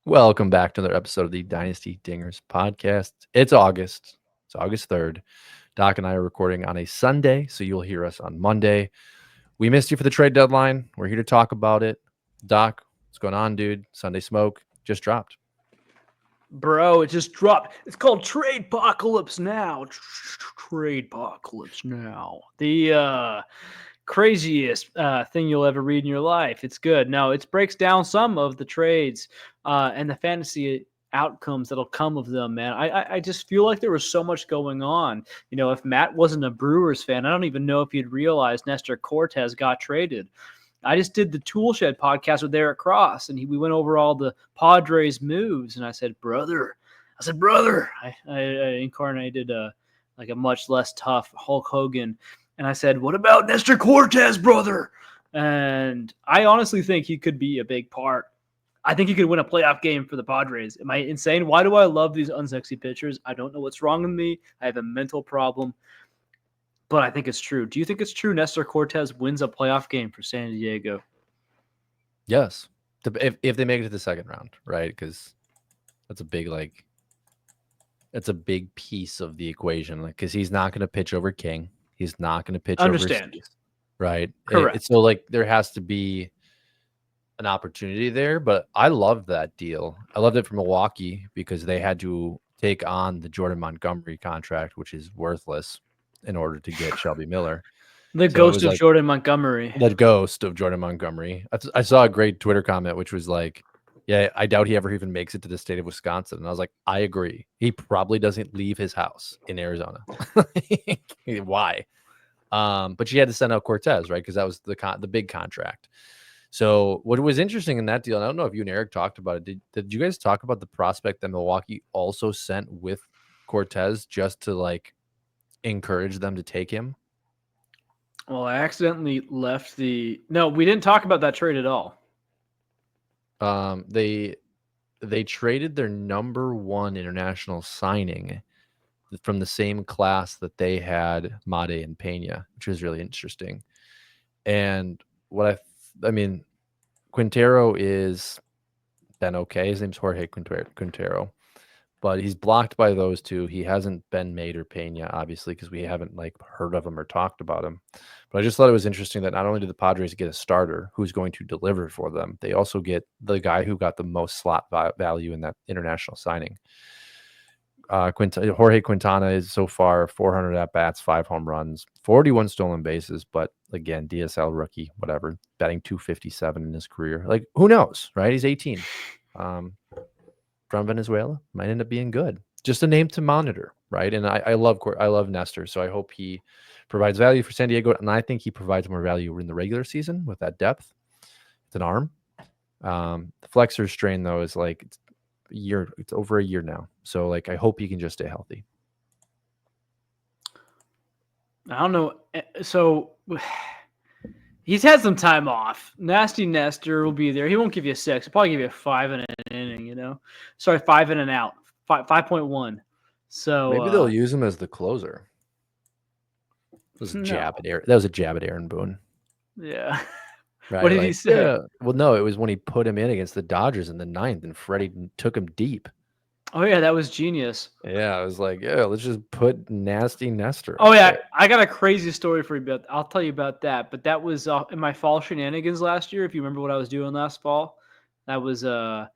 Welcome back to another episode of the Dynasty Dingers podcast. It's August. It's August 3rd. Doc and I are recording on a Sunday, so you'll hear us on Monday. We missed you for the trade deadline. We're here to talk about it. Doc, what's going on, dude? Sunday Smoke just dropped. Bro, it just dropped. It's called Trade Apocalypse Now. Trade Apocalypse Now. The craziest thing you'll ever read in your life. It's good. No, it breaks down some of the trades and the fantasy outcomes that'll come of them, man. I just feel like there was so much going on. You know, if Matt wasn't a Brewers fan, I don't even know if he'd realize Nestor Cortez got traded. I just did the Toolshed podcast with Eric Cross, and we went over all the Padres moves, and I said, brother, I incarnated a much less tough Hulk Hogan, and I said, what about Nestor Cortez, brother? And I honestly think he could be a big part. I think he could win a playoff game for the Padres. Am I insane? Why do I love these unsexy pitchers? I don't know what's wrong with me. I have a mental problem. But I think it's true. Do you think it's true Nestor Cortez wins a playoff game for San Diego? Yes. If they make it to the second round, right? Because that's a big piece of the equation. Because he's not going to pitch over King. He's not going to pitch over Cease, right? Correct. So there has to be an opportunity there. But I love that deal. I loved it for Milwaukee because they had to take on the Jordan Montgomery contract, which is worthless, in order to get Shelby Miller. The ghost of Jordan Montgomery. The ghost of Jordan Montgomery. I saw a great Twitter comment, which was like, yeah, I doubt he ever even makes it to the state of Wisconsin. And I was like, I agree. He probably doesn't leave his house in Arizona. Why? But she had to send out Cortez, right? Because that was the big contract. So what was interesting in that deal, and I don't know if you and Eric talked about it. Did you guys talk about the prospect that Milwaukee also sent with Cortez just to encourage them to take him? Well, I accidentally left No, we didn't talk about that trade at all. They traded their number one international signing from the same class that they had Made and Pena, which was really interesting. And Quintero is been okay. His name's Jorge Quintero. But he's blocked by those two. He hasn't been Made or Pena, obviously, because we haven't heard of him or talked about him. But I just thought it was interesting that not only did the Padres get a starter who's going to deliver for them, they also get the guy who got the most slot value in that international signing. Jorge Quintana is so far 400 at-bats, 5 home runs, 41 stolen bases. But again, DSL rookie, whatever, batting .257 in his career. Who knows, right? He's 18. From Venezuela, might end up being good. Just a name to monitor, right? And I love Nestor, so I hope he provides value for San Diego, and I think he provides more value in the regular season with that depth. It's an arm. The flexor strain though is it's a year. It's over a year now, so I hope he can just stay healthy. I don't know. So he's had some time off. Nasty Nestor will be there. He won't give you a 6. He'll probably give you a 5 in an inning, Sorry, 5 in and out. 5.1. So maybe they'll use him as the closer. That was a jab at Aaron Boone. Yeah. Right? What did he say? Yeah. Well, no, it was when he put him in against the Dodgers in the 9th, and Freddie took him deep. Oh, yeah, that was genius. Yeah, I was like, yeah, let's just put nasty Nestor. Oh, yeah, I got a crazy story for you, I'll tell you about that. But that was in my fall shenanigans last year, if you remember what I was doing last fall. That was, I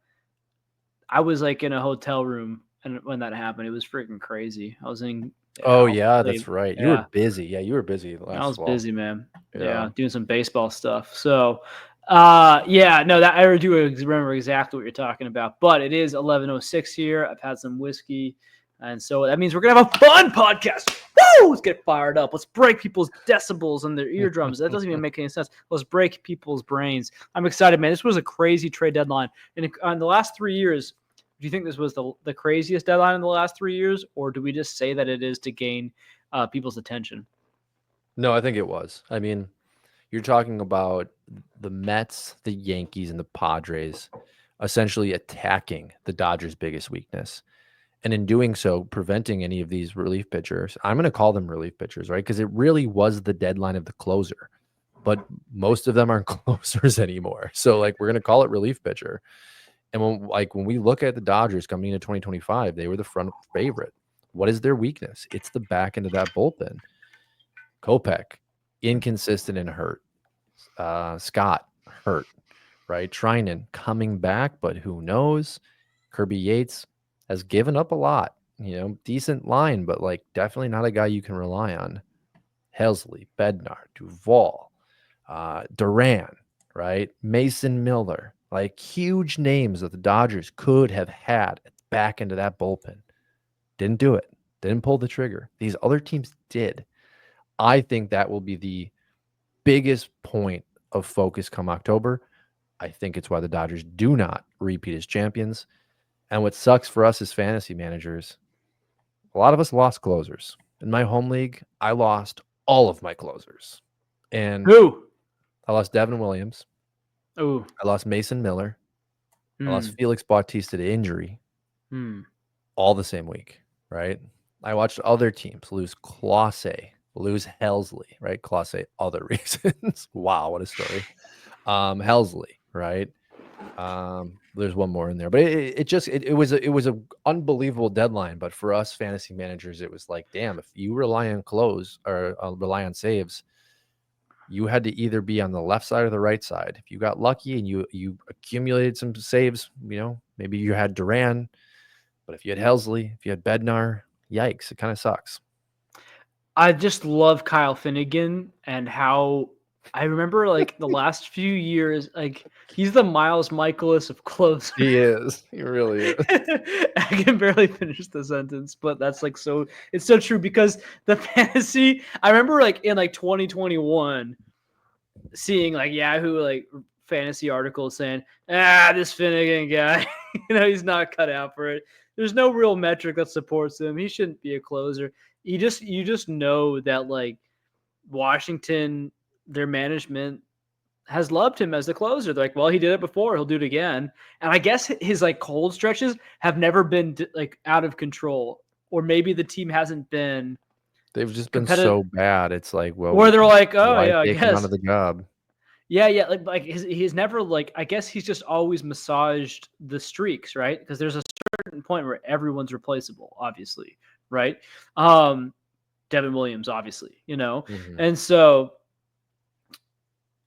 was in a hotel room and when that happened. It was freaking crazy. I was in... that's right. You were busy. Yeah, you were busy last fall. I was busy, man. Yeah, doing some baseball stuff. So... that I do remember exactly what you're talking about, but it is 11:06 here. I've had some whiskey, and so that means we're gonna have a fun podcast. Woo! Let's get fired up. Let's break people's decibels and their eardrums. That doesn't even make any sense. Let's break people's brains. I'm excited, man. This was a crazy trade deadline. In the last 3 years, do you think this was the craziest deadline in the last 3 years, or do we just say that it is to gain people's attention? No, I think it was. I mean, you're talking about the Mets, the Yankees, and the Padres essentially attacking the Dodgers' biggest weakness. And in doing so, preventing any of these relief pitchers. I'm going to call them relief pitchers, right? Because it really was the deadline of the closer. But most of them aren't closers anymore. So, we're going to call it relief pitcher. And when we look at the Dodgers coming into 2025, they were the front favorite. What is their weakness? It's the back end of that bullpen. Kopech, inconsistent and hurt. Scott, hurt. Right? Trinan coming back, but who knows? Kirby Yates has given up a lot. Decent line, but like definitely not a guy you can rely on. Helsley, Bednar, Duvall, Duran, right? Mason Miller, like huge names that the Dodgers could have had at the back end of that bullpen. Didn't do it. Didn't pull the trigger. These other teams did. I think that will be the biggest point of focus come October. I think it's why the Dodgers do not repeat as champions. And what sucks for us as fantasy managers, a lot of us lost closers. In my home league, I lost all of my closers. And Who? I lost Devin Williams. Oh. I lost Mason Miller. I lost Felix Bautista to injury all the same week, right? I watched other teams lose Clase, lose Helsley, right? Clase, other reasons. Wow, what a story. Helsley, right? There's one more in there, but it was a unbelievable deadline. But for us fantasy managers, it was like, damn, if you rely on close or rely on saves, you had to either be on the left side or the right side. If you got lucky and you accumulated some saves, maybe you had Duran, but if you had Helsley, if you had Bednar, yikes, it kind of sucks. I just love Kyle Finnegan and how I remember like the last few years, like he's the Miles Michaelis of closers. He is. He really is. I can barely finish the sentence, but that's like it's so true because the fantasy, I remember like in like 2021 seeing like Yahoo like fantasy articles saying, this Finnegan guy, he's not cut out for it. There's no real metric that supports him. He shouldn't be a closer. You just know that like Washington, their management has loved him as the closer. They're like, well, he did it before, he'll do it again. And I guess his like cold stretches have never been like out of control, or maybe the team hasn't been. They've just been so bad. It's like, well, where they're like, oh why yeah, I take him out guess. of the job? Yeah, like he's never like, I guess he's just always massaged the streaks, right? Because there's a certain point where everyone's replaceable, obviously, right? Devin Williams, obviously, and so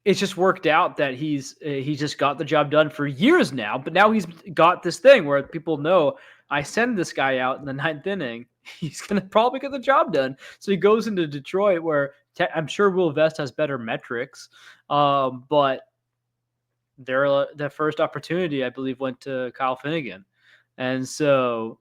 it's just worked out that he's just got the job done for years now. But now he's got this thing where people know I send this guy out in the ninth inning, he's gonna probably get the job done. So he goes into Detroit, where I'm sure Will Vest has better metrics, but the first opportunity, I believe, went to Kyle Finnegan, and so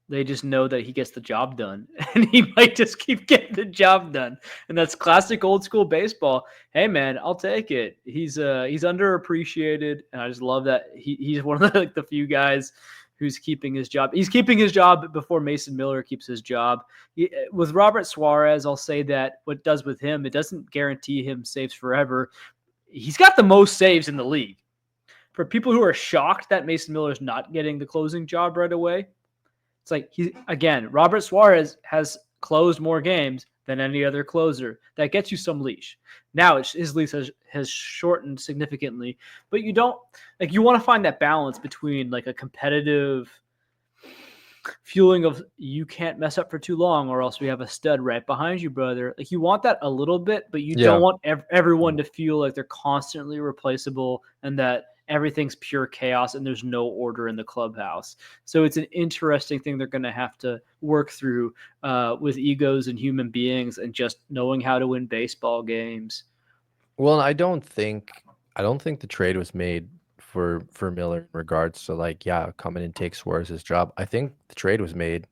they just know that he gets the job done, and he might just keep getting the job done. And that's classic old school baseball. Hey man, I'll take it. He's underappreciated, and I just love that he's one of the few guys who's keeping his job. He's keeping his job before Mason Miller keeps his job. With Robert Suarez, I'll say that what it does with him, it doesn't guarantee him saves forever. He's got the most saves in the league. For people who are shocked that Mason Miller is not getting the closing job right away, it's like Robert Suarez has closed more games than any other closer. That gets you some leash. Now his leash has shortened significantly, but you don't like, you want to find that balance between like a competitive feeling of you can't mess up for too long or else we have a stud right behind you, brother. Like you want that a little bit, but you don't want everyone to feel like they're constantly replaceable and that everything's pure chaos and there's no order in the clubhouse. So it's an interesting thing they're going to have to work through with egos and human beings and just knowing how to win baseball games. Well, I don't think the trade was made for Miller in regards to like, come in and take Suarez's job. I think the trade was made,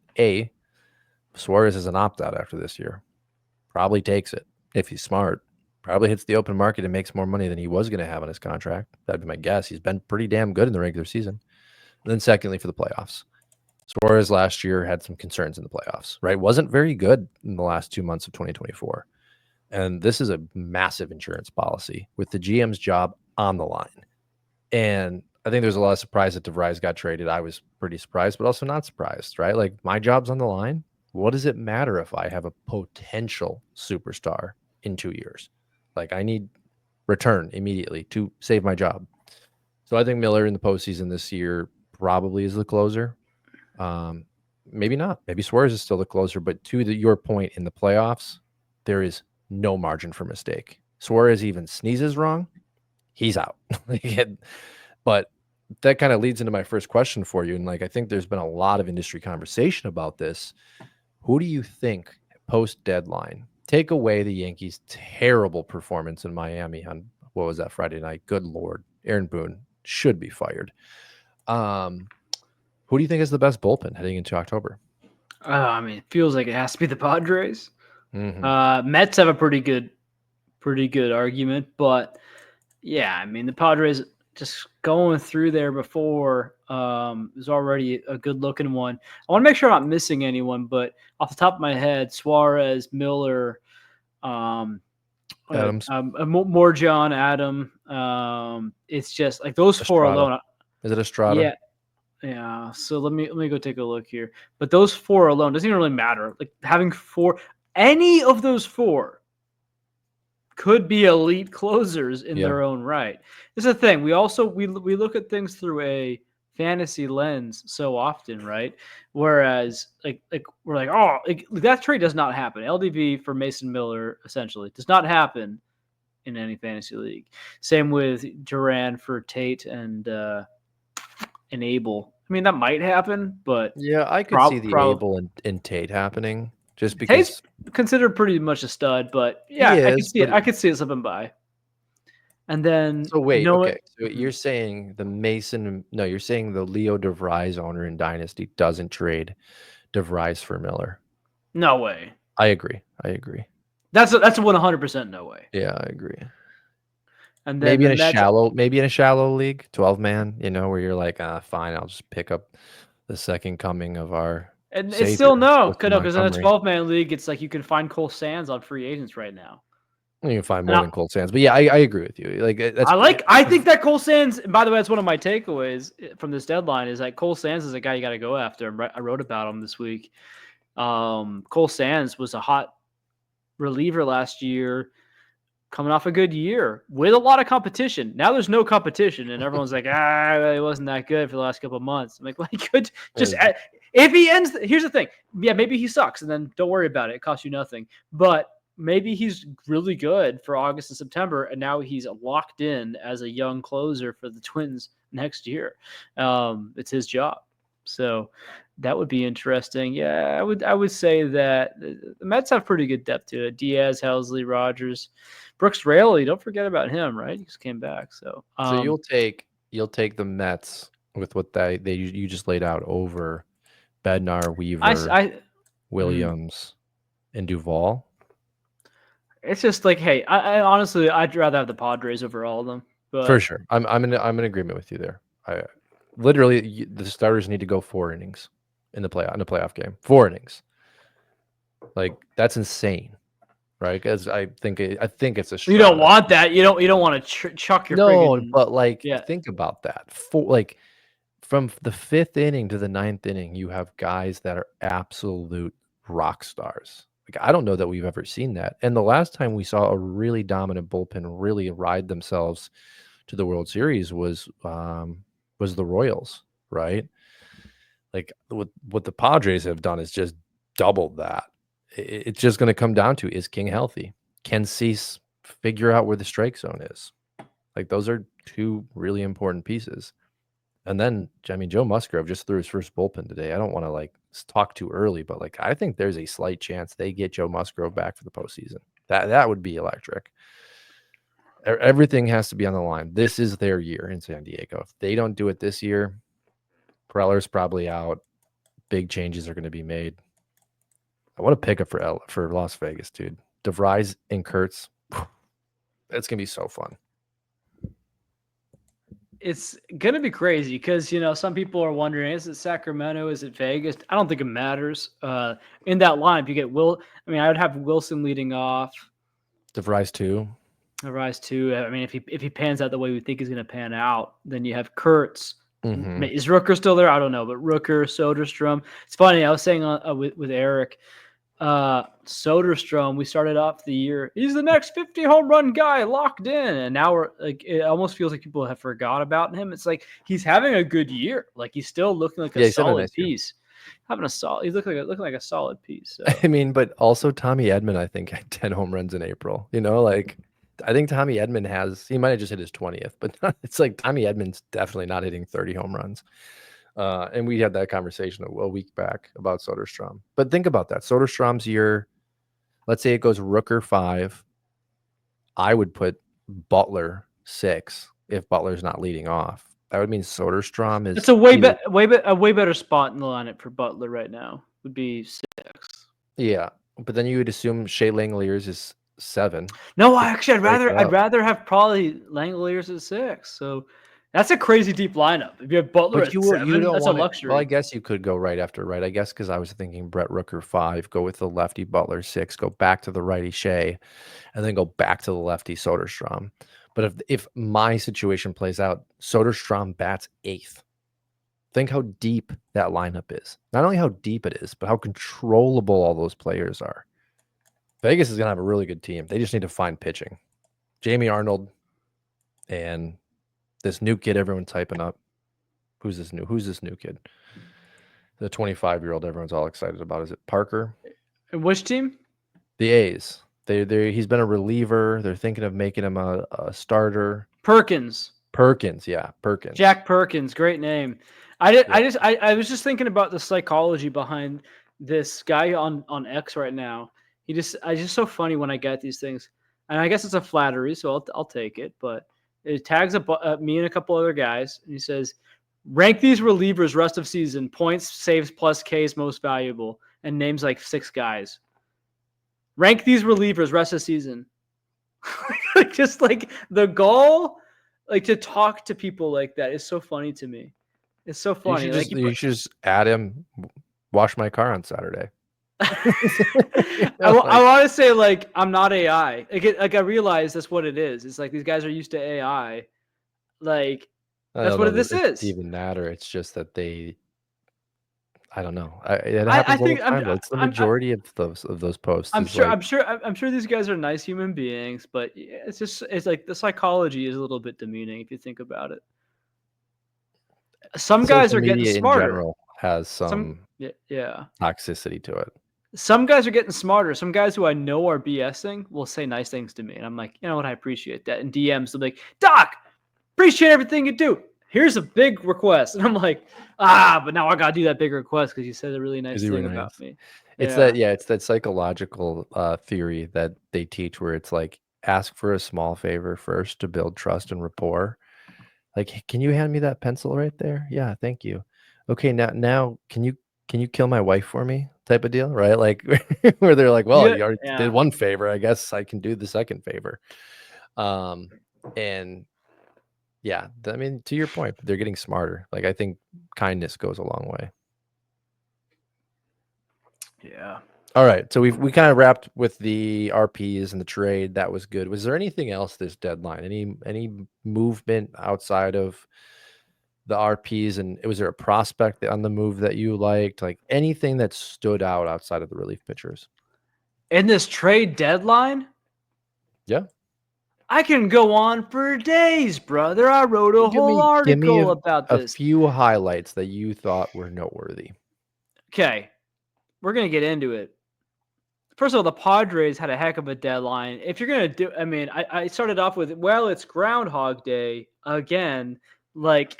Suarez is an opt-out after this year. Probably takes it if he's smart. Probably hits the open market and makes more money than he was going to have on his contract. That'd be my guess. He's been pretty damn good in the regular season. And then secondly, for the playoffs. Suarez last year had some concerns in the playoffs, right? Wasn't very good in the last 2 months of 2024. And this is a massive insurance policy with the GM's job on the line. And I think there's a lot of surprise that DeVries got traded. I was pretty surprised, but also not surprised, right? Like my job's on the line. What does it matter if I have a potential superstar in 2 years? Like I need return immediately to save my job. So I think Miller in the postseason this year probably is the closer. Maybe not. Maybe Suarez is still the closer. But to your point, in the playoffs, there is no margin for mistake. Suarez even sneezes wrong, he's out. But that kind of leads into my first question for you. And like, I think there's been a lot of industry conversation about this. Who do you think post deadline, take away the Yankees' terrible performance in Miami on what was that Friday night? Good Lord, Aaron Boone should be fired. Who do you think is the best bullpen heading into October? I mean, it feels like it has to be the Padres. Mm-hmm. Mets have a pretty good argument, but yeah, I mean the Padres just going through there before is already a good looking one. I want to make sure I'm not missing anyone, but off the top of my head, Suarez, Miller, Adams. more John, Adam. It's just like those four Estrada. alone. Is it Estrada? Yeah. Yeah, so let me go take a look here. But those four alone doesn't even really matter. Like having any of those four could be elite closers in their own right. This is the thing. We also we look at things through a fantasy lens so often, right? Whereas like we're like, oh, that trade does not happen. LDV for Mason Miller essentially does not happen in any fantasy league. Same with Duran for Tate and Abel. I mean, that might happen, but yeah, I could see the Abel and Tate happening just because Tate's considered pretty much a stud, but yeah, I could see it. I could see it slipping by. And then so wait, okay. So you're saying you're saying the Leo DeVries owner in Dynasty doesn't trade DeVries for Miller. No way. I agree. That's a 100% no way. Yeah, I agree. And then maybe in a shallow league, 12-man, where you're like, fine, I'll just pick up the second coming of our. And it's still because in a 12-man league, it's like you can find Cole Sands on free agents right now. You can find more than Cole Sands, but yeah, I agree with you. Like I think that Cole Sands. And by the way, that's one of my takeaways from this deadline is that Cole Sands is a guy you got to go after. I wrote about him this week. Cole Sands was a hot reliever last year, coming off a good year with a lot of competition. Now there's no competition, and everyone's like, it wasn't that good for the last couple of months. I'm like, well, he could just if he ends. Here's the thing, yeah, maybe he sucks, and then don't worry about it. It costs you nothing, but. Maybe he's really good for August and September, and now he's locked in as a young closer for the Twins next year. It's his job, so that would be interesting. Yeah, I would say that the Mets have pretty good depth to it. Diaz, Helsley, Rogers, Brooks Raley. Don't forget about him, right? He just came back. So you'll take the Mets with what you just laid out over Bednar, Weaver, Williams, and Duvall. It's just like, hey, I honestly, I'd rather have the Padres over all of them. But for sure, I'm in agreement with you there. Literally, the starters need to go 4 innings in a playoff game. 4 innings, like that's insane, right? Because I think it's a. You don't want that. You don't want to chuck your. But think about that. From the 5th inning to the 9th inning, you have guys that are absolute rock stars. Like, I don't know that we've ever seen that. And the last time we saw a really dominant bullpen really ride themselves to the World Series was the Royals, right? Like what the Padres have done is just doubled that. It's just going to come down to, is King healthy? Can Cease figure out where the strike zone is? Like, those are 2 really important pieces. And then, I mean, Joe Musgrove just threw his first bullpen today. I don't want to talk too early, but I think there's a slight chance they get Joe Musgrove back for the postseason. That would be electric. Everything has to be on the line. This is their year in San Diego. If they don't do it this year, Preller's probably out. Big changes are going to be made. I want to pick up for Las Vegas, dude. DeVries and Kurtz. It's going to be so fun. It's going to be crazy because, some people are wondering, is it Sacramento? Is it Vegas? I don't think it matters. In that lineup, you get I would have Wilson leading off. DeVries too. I mean, if he pans out the way we think he's going to pan out, then you have Kurtz. Mm-hmm. Is Rooker still there? I don't know, but Rooker, Soderstrom. It's funny. I was saying with Eric, Soderstrom, we started off the year, he's the next 50 home run guy locked in. And now we're like, it almost feels like people have forgot about him. It's like he's having a good year. Like he's still looking like a Yeah, he's having a solid nice year. piece. Having a solid, he's looking like a solid piece. So I mean, but also Tommy Edman, I think, had 10 home runs in April. Like I think Tommy Edman he might have just hit his 20th, but it's like Tommy Edman's definitely not hitting 30 home runs. And we had that conversation a week back about Soderstrom. But think about that. Soderstrom's year, let's say it goes Rooker 5. I would put Butler 6 if Butler's not leading off. That would mean Soderstrom it's is a either way better spot in the lineup for Butler right now. Would be 6. yeah, but then you would assume Shea Langeliers is 7 No, to actually, break it I'd up. rather have probably Langoliers at 6. So that's a crazy deep lineup. If you have Butler But at you 7, don't that's a want it. Well, I luxury. guess you could go right after right. I guess because I was thinking Brett Rooker 5, go with the lefty Butler 6, go back to the righty Shea, and then go back to the lefty Soderstrom. But if my situation plays out, Soderstrom bats 8th. Think how deep that lineup is. Not only how deep it is, but how controllable all those players are. Vegas is going to have a really good team. They just need to find pitching. Jamie Arnold and this new kid everyone's typing up. Who's this new kid? The 25-year-old everyone's all excited about. Is it Parker? And which team? The A's. He's been a reliever. They're thinking of making him a starter. Perkins. Perkins, yeah, Perkins. Jack Perkins, great name. I was just thinking about the psychology behind this guy on X right now. I just so funny when I get these things, and I guess it's a flattery, so I'll take it. But it tags me and a couple other guys, and he says, rank these relievers rest of season, points, saves plus Ks most valuable, and names like 6 guys. Rank these relievers rest of season. Just like the goal, like to talk to people like that is so funny to me. It's so funny. You should just add him. Wash my car on Saturday. I want to say like I'm not AI. Like I realize that's what it is. It's like these guys are used to AI. Like that's what this is. It's even matter. It's just that I don't know. It happens all the time. Though. It's the majority of those posts. I'm sure these guys are nice human beings, but it's like the psychology is a little bit demeaning if you think about it. Some guys are getting smarter. In general has some toxicity to it. Some guys are getting smarter. Some guys who I know are BSing will say nice things to me, and I'm like, you know what? I appreciate that. And DMs, they'll be like, Doc, appreciate everything you do. Here's a big request, and I'm like, but now I gotta do that big request because you said a really nice thing about me. It's that psychological theory that they teach where it's like ask for a small favor first to build trust and rapport. Like, can you hand me that pencil right there? Yeah, thank you. Okay, now can you kill my wife for me? Type of deal, right? Like where they're like, well, you already did one favor, I guess I can do the second favor. And yeah, I mean, to your point, they're getting smarter. Like I think kindness goes a long way. Yeah. All right, so we kind of wrapped with the RPs and the trade. That was good. Was there anything else this deadline? Any movement outside of the RPs? And was there a prospect on the move that you liked? Like anything that stood out outside of the relief pitchers? In this trade deadline? Yeah. I can go on for days, brother. I wrote a whole article about this. A few highlights that you thought were noteworthy. Okay. We're going to get into it. First of all, the Padres had a heck of a deadline. If you're going to do, I mean, I started off with, well, it's Groundhog Day again. Like,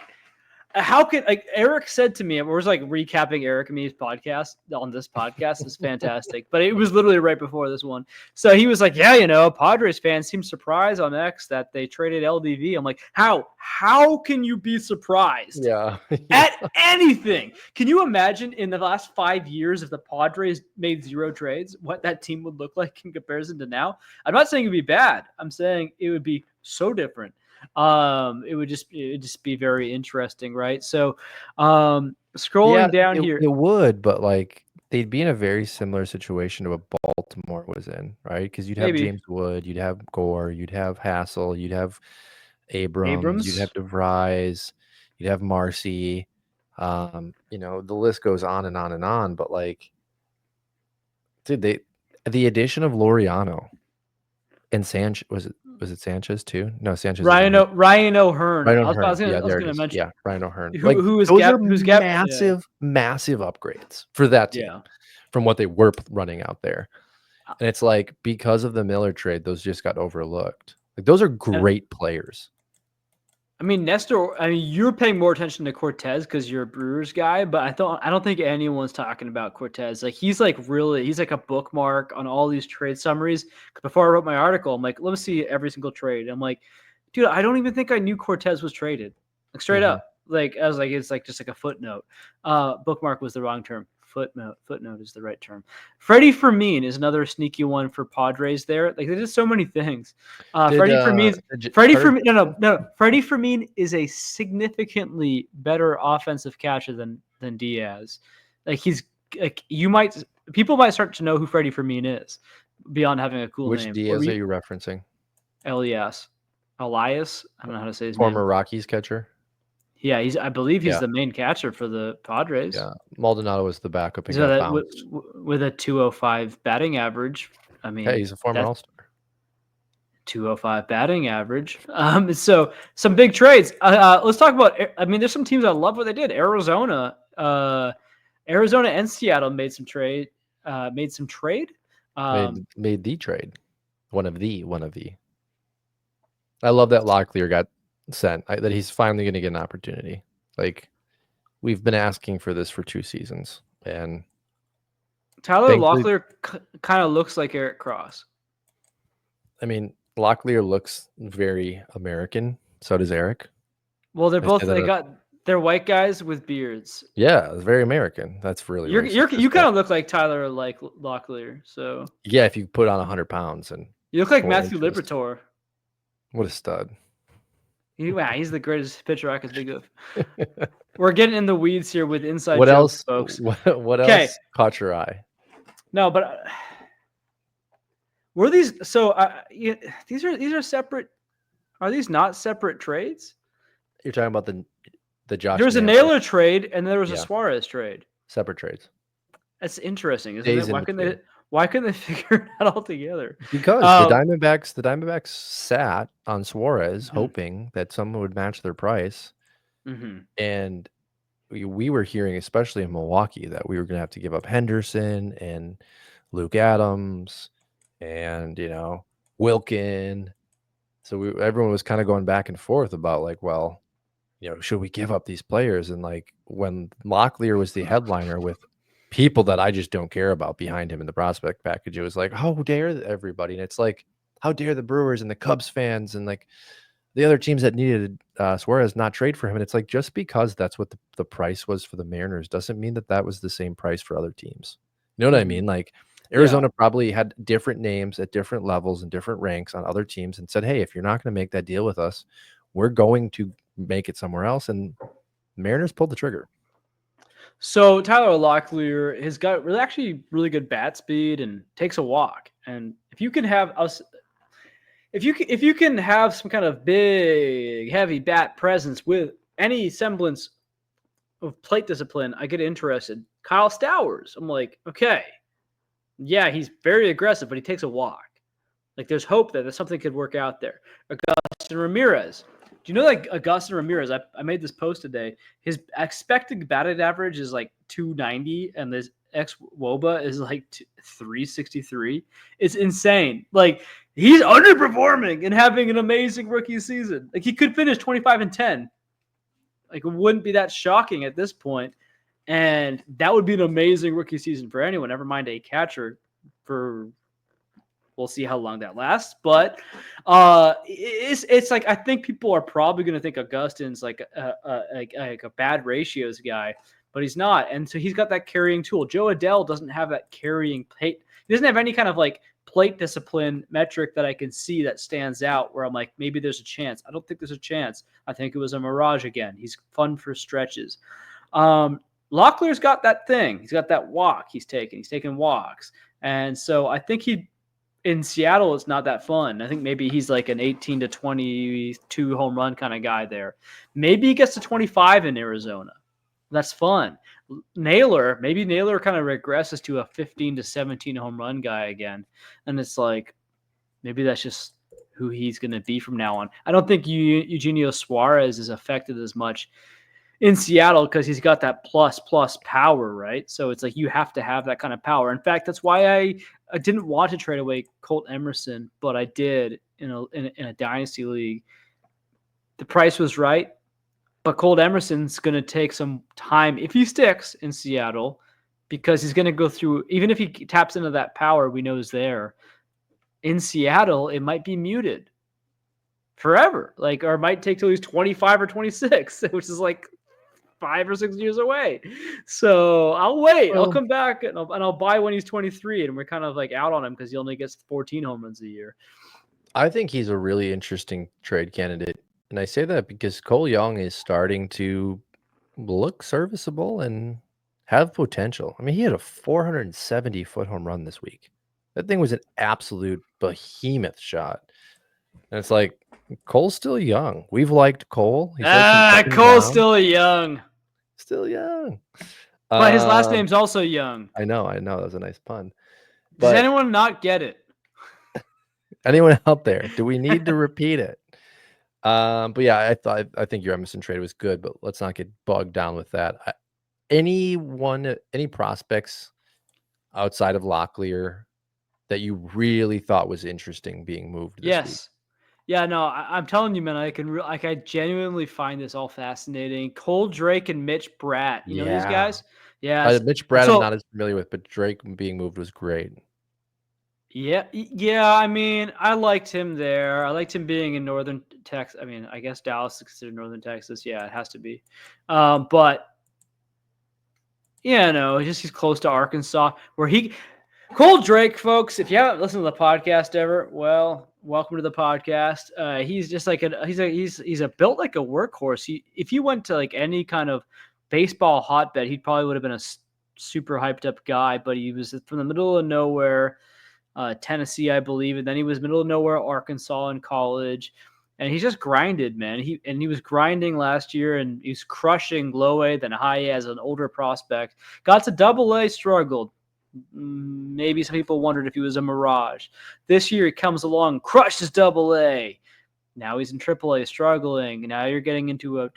how could, like, Eric said to me, we're just like recapping Eric and me's podcast on this podcast. It's fantastic. But it was literally right before this one. So he was like, yeah, Padres fans seem surprised on X that they traded LDV. I'm like, how can you be surprised? Yeah. At anything? Can you imagine in the last 5 years if the Padres made 0 trades, what that team would look like in comparison to now? I'm not saying it'd be bad. I'm saying it would be so different. It would just be very interesting, right? So scrolling down here, it would, but like they'd be in a very similar situation to what Baltimore was in, right? Because you'd have James Wood, you'd have Gore, you'd have Hassel, you'd have Abrams, you'd have DeVries, you'd have Marcy. The list goes on and on and on, but like Dude, the addition of Laureano and Sanchez was it Sanchez too? No, Sanchez isn't here. Ryan O'Hearn. Ryan I was, I O'Hearn. was gonna Yeah, I was there it gonna is. mention Yeah, Ryan O'Hearn. who Like who is those are Gap who's Gap. Yeah, massive upgrades for that team yeah. from what they were running out there. And it's like because of the Miller trade, those just got overlooked. Like those are great players. I mean, Nestor. I mean, you're paying more attention to Cortez because you're a Brewers guy, but I don't think anyone's talking about Cortez. Like he's like a bookmark on all these trade summaries. Before I wrote my article, I'm like, let me see every single trade. I'm like, dude, I don't even think I knew Cortez was traded. Like straight Mhm. up. Like I was like, it's like just like a footnote. Bookmark was the wrong term. Footnote is the right term. Freddie Fermin is another sneaky one for Padres there. Like they did so many things. Freddie Fermin's Freddie Fermin, no. Freddie Fermin is a significantly better offensive catcher than Diaz. Like he's like people might start to know who Freddie Fermin is beyond having a cool Which name. Diaz are you referencing? Elias. Elias. I don't know how to say his Former name. Rockies catcher. Yeah, I believe he's Yeah. the main catcher for the Padres. Yeah, Maldonado was the backup and So got that bounced. with a 205 batting average. I mean, Hey, he's a former All-Star. 205 batting average. So some big trades. Let's talk about. I mean, there's some teams I love what they did. Arizona and Seattle made some trade. Made some trade. Made the trade. One of the. I love that Locklear got sent. That he's finally going to get an opportunity. Like we've been asking for this for 2 seasons, and Tyler Locklear kind of looks like Eric Cross. I mean, Locklear looks very American. So does Eric. Well, they're white guys with beards. Yeah, it's very American. That's really you kind of look like Tyler like Locklear. So yeah, if you put on 100 pounds and you look like Matthew Liberatore. What a stud! He's the greatest pitcher I could think of. We're getting in the weeds here with inside what jokes, else, folks. What else caught your eye? No, but were these so? These are separate. Are these not separate trades? You're talking about the Josh. There was a Naylor trade and there was a Suarez trade. Separate trades. That's interesting, isn't it? Why couldn't they figure it out all together? Because the Diamondbacks sat on Suarez, hoping that someone would match their price, and we were hearing, especially in Milwaukee, that we were going to have to give up Henderson and Luke Adams, and Wilkin. So everyone was kind of going back and forth about like, well, should we give up these players? And like when Locklear was the headliner with people that I just don't care about behind him in the prospect package, it was like, how dare everybody? And it's like, how dare the Brewers and the Cubs fans and like the other teams that needed Suarez not trade for him? And it's like, just because that's what the price was for the Mariners doesn't mean that was the same price for other teams. You know what I mean? Like Arizona probably had different names at different levels and different ranks on other teams and said, hey, if you're not going to make that deal with us, we're going to make it somewhere else. And Mariners pulled the trigger. So Tyler Locklear has got really good bat speed and takes a walk. And if you can have some kind of big, heavy bat presence with any semblance of plate discipline, I get interested. Kyle Stowers, I'm like, okay, yeah, he's very aggressive, but he takes a walk. Like there's hope that something could work out there. Agustin Ramirez. Do you know that Agustin Ramirez, I made this post today, his expected batting average is like 290 and his ex-WOBA is like 363. It's insane. Like he's underperforming and having an amazing rookie season. Like he could finish 25-10. Like it wouldn't be that shocking at this point. And that would be an amazing rookie season for anyone, never mind a catcher for... We'll see how long that lasts, but it's like I think people are probably going to think Augustin's like a bad ratios guy, but he's not, and so he's got that carrying tool. Joe Adele doesn't have that carrying plate. He doesn't have any kind of like plate discipline metric that I can see that stands out where I'm like maybe there's a chance. I don't think there's a chance. I think it was a mirage again. He's fun for stretches. Locklear's got that thing. He's got that walk. He's taking walks, and so I think in Seattle, it's not that fun. I think maybe he's like an 18 to 22 home run kind of guy there. Maybe he gets to 25 in Arizona. That's fun. Maybe Naylor kind of regresses to a 15 to 17 home run guy again. And it's like, maybe that's just who he's going to be from now on. I don't think Eugenio Suarez is affected as much in Seattle because he's got that plus power, right? So it's like you have to have that kind of power. In fact, that's why I didn't want to trade away Colt Emerson, but I did in a dynasty league. The price was right, but Colt Emerson's going to take some time if he sticks in Seattle because he's going to go through, even if he taps into that power we know is there. In Seattle, it might be muted forever, or it might take till he's 25 or 26, which is like 5 or 6 years away. So I'll wait. I'll come back and I'll buy when he's 23, and we're kind of like out on him because he only gets 14 home runs a year. I think he's a really interesting trade candidate. And I say that because Cole Young is starting to look serviceable and have potential. I mean, he had a 470-foot home run this week. That thing was an absolute behemoth shot. And it's like, Cole's still young. We've liked Cole. He's Cole's still young. Still young. But his last name's also Young. I know. That was a nice pun. Does anyone not get it? Anyone out there? Do we need to repeat it? But yeah, I think your Emerson trade was good, but let's not get bogged down with that. Any prospects outside of Locklear that you really thought was interesting being moved this week? Yeah, no, I'm telling you, man, I genuinely find this all fascinating. Cole Drake and Mitch Bratt, you know these guys? Yeah. Mitch Bratt I'm not as familiar with, but Drake being moved was great. Yeah. I mean, I liked him there. I liked him being in Northern Texas. I mean, I guess Dallas is considered Northern Texas. Yeah, it has to be. But yeah, no, he's close to Arkansas, Cole Drake, folks. If you haven't listened to the podcast ever, well, welcome to the podcast. He's just like he's built like a workhorse. If you went to like any kind of baseball hotbed, he probably would have been a super hyped up guy. But he was from the middle of nowhere, Tennessee, I believe, and then he was middle of nowhere, Arkansas in college, and he just grinded, man. He was grinding last year, and he's crushing low A, then high A as an older prospect. Got to double A, struggled. Maybe some people wondered if he was a mirage. This year he comes along, crushes double A. Now he's in triple A, struggling. Now you're getting into a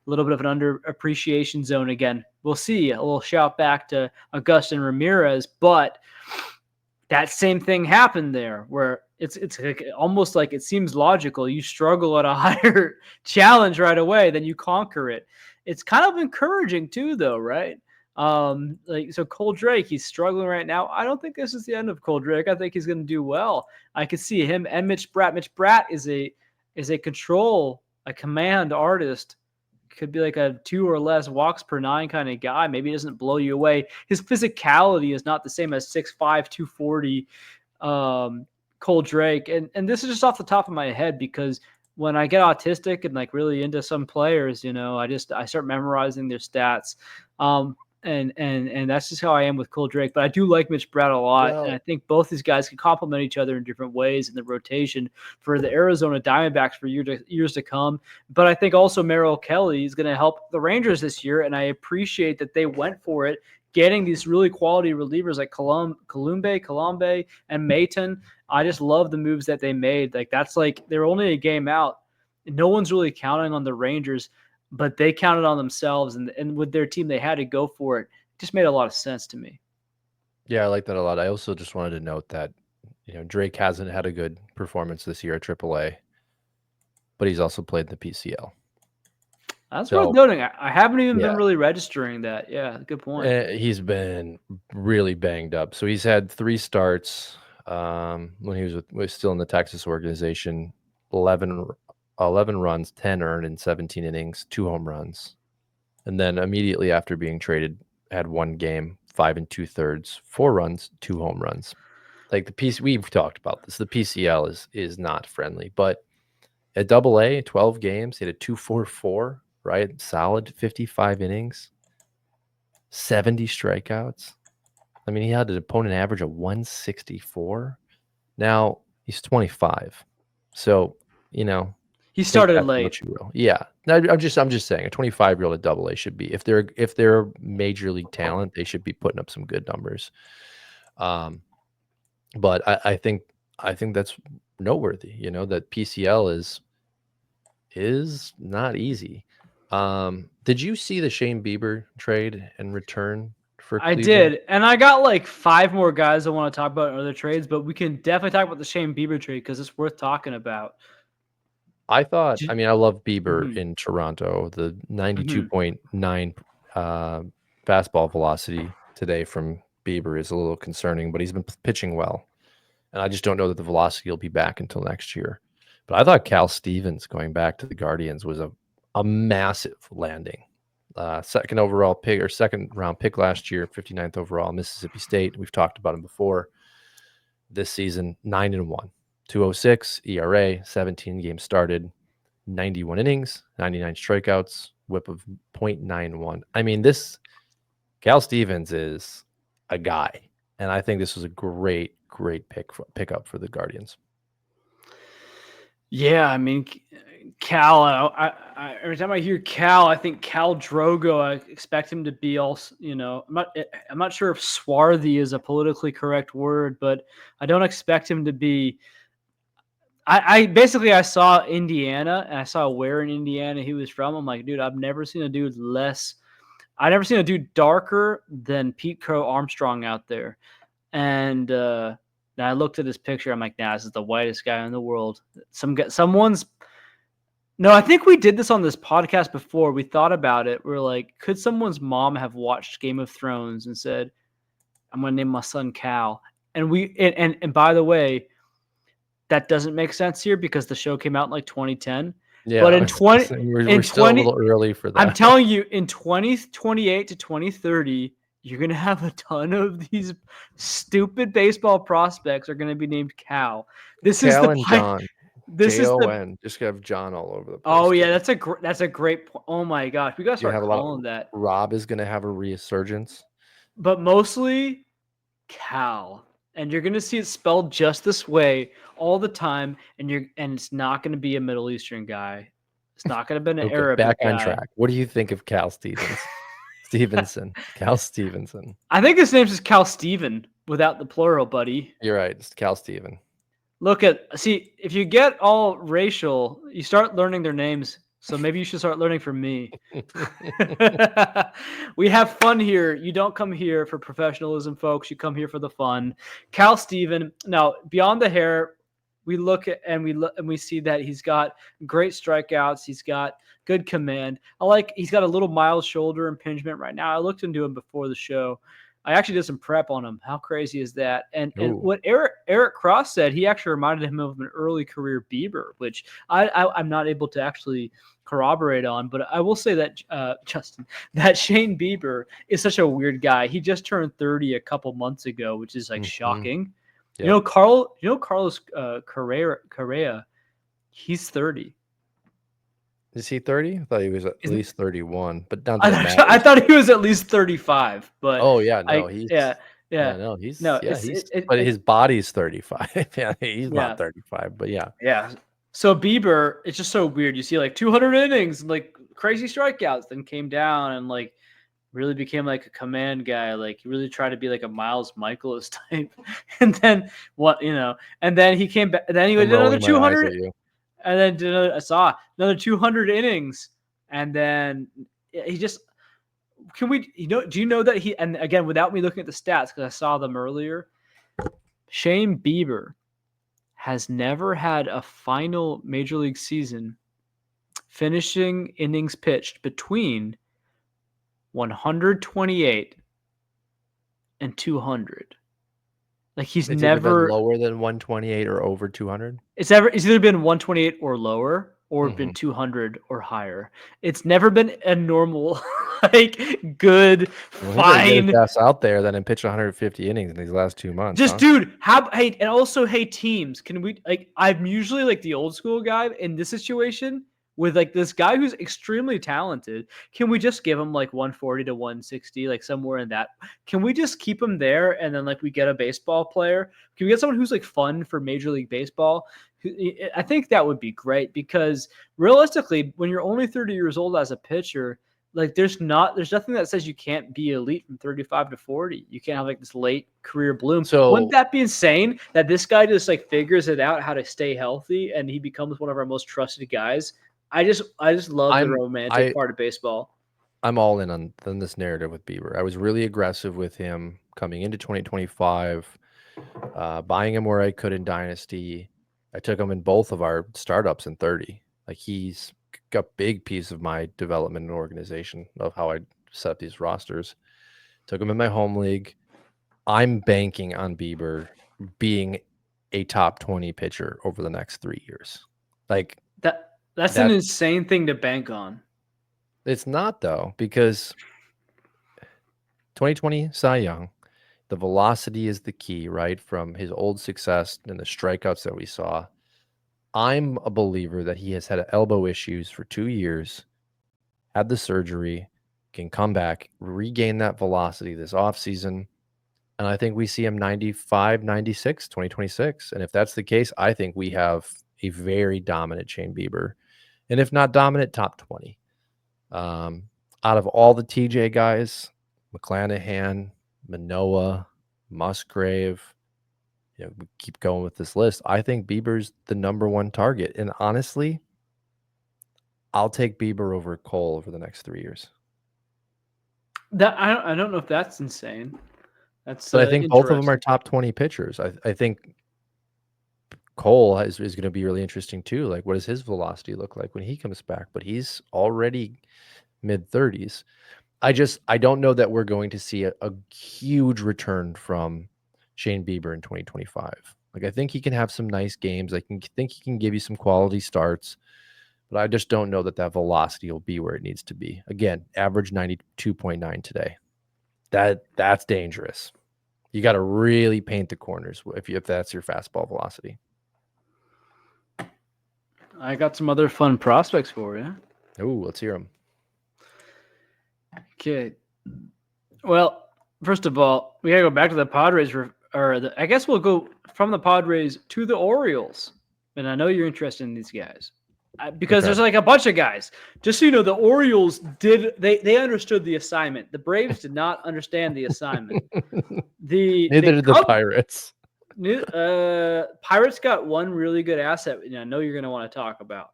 little bit of an underappreciation zone again. We'll see. A little shout back to Augustin Ramirez, but that same thing happened there where it's like, almost like it seems logical. You struggle at a higher challenge right away, then you conquer it. It's kind of encouraging too, though, right? So Cole Drake, he's struggling right now. I don't think this is the end of Cole Drake. I think he's going to do well. I could see him and Mitch Bratt. Mitch Bratt is a command artist. Could be like a 2 or less walks per 9 kind of guy. Maybe he doesn't blow you away. His physicality is not the same as 6'5", 240 Cole Drake. And this is just off the top of my head because when I get autistic and like really into some players, I start memorizing their stats. And that's just how I am with Cole Drake. But I do like Mitch Bratt a lot. And I think both these guys can complement each other in different ways in the rotation for the Arizona Diamondbacks for years to come. But I think also Merrill Kelly is going to help the Rangers this year. And I appreciate that they went for it, getting these really quality relievers like Colombe, and Mayton. I just love the moves that they made. Like that's like they're only a game out. No one's really counting on the Rangers, but they counted on themselves, and with their team, they had to go for it. It just made a lot of sense to me. Yeah, I like that a lot. I also just wanted to note that, Drake hasn't had a good performance this year at AAA, but he's also played in the PCL. That's worth noting. I haven't even been really registering that. Yeah, good point. He's been really banged up. So he's had 3 starts when he was still in the Texas organization, 11 runs, 10 earned in 17 innings, 2 home runs. And then immediately after being traded, had 1 game, 5 2/3, 4 runs, 2 home runs. Like the piece we've talked about this, the PCL is not friendly. But at AA, 12 games, he had a 2.44, right? Solid 55 innings, 70 strikeouts. I mean, he had an opponent average of 164. Now he's 25. So, He Take started that for late. what you will. Yeah. No, I'm just saying a 25-year-old at Double A should be, if they're major league talent, they should be putting up some good numbers. But I think that's noteworthy, that PCL is not easy. Did you see the Shane Bieber trade and return for I Cleveland? did, and I got like 5 more guys I want to talk about in other trades, but we can definitely talk about the Shane Bieber trade because it's worth talking about. I thought, I mean, I love Bieber Mhm. in Toronto. The Mhm. 92.9 fastball velocity today from Bieber is a little concerning, but he's been pitching well. And I just don't know that the velocity will be back until next year. But I thought Cal Stevens going back to the Guardians was a massive landing. Second overall pick or second round pick last year, 59th overall, Mississippi State. We've talked about him before. This season, 9-1, 206 ERA, 17 games started, 91 innings, 99 strikeouts, whip of .91. I mean, this Cal Stevens is a guy, and I think this was a great pickup for the Guardians. Yeah, I mean, Cal. Every time I hear Cal, I think Cal Drogo. I expect him to be also. I'm not sure if swarthy is a politically correct word, but I don't expect him to be. I basically I saw Indiana and I saw where in Indiana he was from. I'm like, dude, I've never seen a dude less. I've never seen a dude darker than Pete Crow Armstrong out there. And I looked at his picture. I'm like, nah, this is the whitest guy in the world. Someone's. No, I think we did this on this podcast before. We thought about it. We're like, could someone's mom have watched Game of Thrones and said, "I'm going to name my son Cal"? And and by the way, that doesn't make sense here because the show came out in like 2010. Yeah, But I was gonna say, we're still a 20, little early for I'm that. telling you, in 2028 to 2030, you're gonna have a ton of these stupid baseball prospects are gonna be named Cal. This is Cal the and John, this is the. Jon, just have John all over the place Oh yeah, too. that's a great point. Oh my gosh, we gotta You start have a lot of calling that. Rob is gonna have a resurgence. But mostly Cal, and you're gonna see it spelled just this way all the time, and it's not gonna be a Middle Eastern guy. It's not gonna be an Okay, back Arabic on guy. track. What do you think of Cal Stevenson? Cal Stevenson. I think his name's just Cal Steven without the plural, buddy. You're right. It's Cal Steven. See, if you get all racial, you start learning their names. So maybe you should start learning from me. We have fun here. You don't come here for professionalism, folks. You come here for the fun. Cal Steven. Now, beyond the hair, we look at and we see that he's got great strikeouts. He's got good command. He's got a little mild shoulder impingement right now. I looked into him before the show. I actually did some prep on him. How crazy is that? And Ooh. what Eric Cross said, he actually reminded him of an early career Bieber, which I'm not able to actually corroborate on. But I will say that Justin, that Shane Bieber is such a weird guy. He just turned 30 a couple months ago, which is like shocking. Yep. Carlos Correa, he's 30. Is he 30? I thought he was at least 31, but not I that it matters. I thought he was at least 35, but Oh yeah, no, but his body's 35. Yeah, he's not 35, but yeah. Yeah. So Bieber, it's just so weird. You see like 200 innings and like crazy strikeouts, then came down and like really became like a command guy. Like he really tried to be like a Miles Michaelis type. And then and then he came back and then he did another 200 and then I saw another 200 innings. And then he just, do you know that and again, without me looking at the stats, because I saw them earlier, Shane Bieber has never had a final major league season finishing innings pitched between 128 and 200. Like he's never been lower than 128 or over 200. It's either been 128 or lower or been 200 or higher. It's never been a normal, like good, fine. That's out there then and pitch 150 innings in these last 2 months. Just dude, and also teams. Can we I'm usually like the old school guy in this situation. with like this guy who's extremely talented. Can we just give him like 140 to 160, like somewhere in that? Can we just keep him there and then like we get a baseball player? Can we get someone who's like fun for Major League Baseball? I think that would be great because realistically, when you're only 30 years old as a pitcher, like there's nothing that says you can't be elite from 35 to 40. You can't have like this late career bloom. Wouldn't So that be insane that this guy just like figures it out how to stay healthy and he becomes one of our most trusted guys? I just love the I'm romantic I part of baseball. I'm all in on this narrative with Bieber. I was really aggressive with him coming into 2025, buying him where I could in Dynasty. I took him in both of our startups in 30. Like he's a big piece of my development and organization of how I set up these rosters. Took him in my home league. I'm banking on Bieber being a top 20 pitcher over the next 3 years. Like That's an insane thing to bank on. it's not though, because 2020 Cy Young, the velocity is the key, right? From his old success and the strikeouts that we saw. I'm a believer that he has had elbow issues for 2 years, had the surgery, can come back, regain that velocity this offseason. And I think we see him 95, 96, 2026. And if that's the case, I think we have a very dominant Shane Bieber. And if not dominant, top 20. Out of all the TJ guys, McClanahan, Manoah, Musgrave, we keep going with this list. I think Bieber's the number one target. And honestly, I'll take Bieber over Cole over the next 3 years. That I don't know if that's insane. That's But I think both of them are top 20 pitchers. I think Cole is going to be really interesting too. Like, what does his velocity look like when he comes back? But he's already mid-30s. I don't know that we're going to see a huge return from Shane Bieber in 2025. Like, I think he can have some nice games. Think he can give you some quality starts, but I just don't know that velocity will be where it needs to be. Again, average 92.9 today. That's dangerous. You got to really paint the corners if that's your fastball velocity. I got some other fun prospects for you. Ooh, let's hear them. Okay. Well, first of all, we gotta go back to the Padres, I guess we'll go from the Padres to the Orioles. And I know you're interested in these guys because there's like a bunch of guys. Just so you know, the Orioles they understood the assignment. The Braves did not understand the assignment. Neither did the Pirates. Pirates got one really good asset. I know you're going to want to talk about.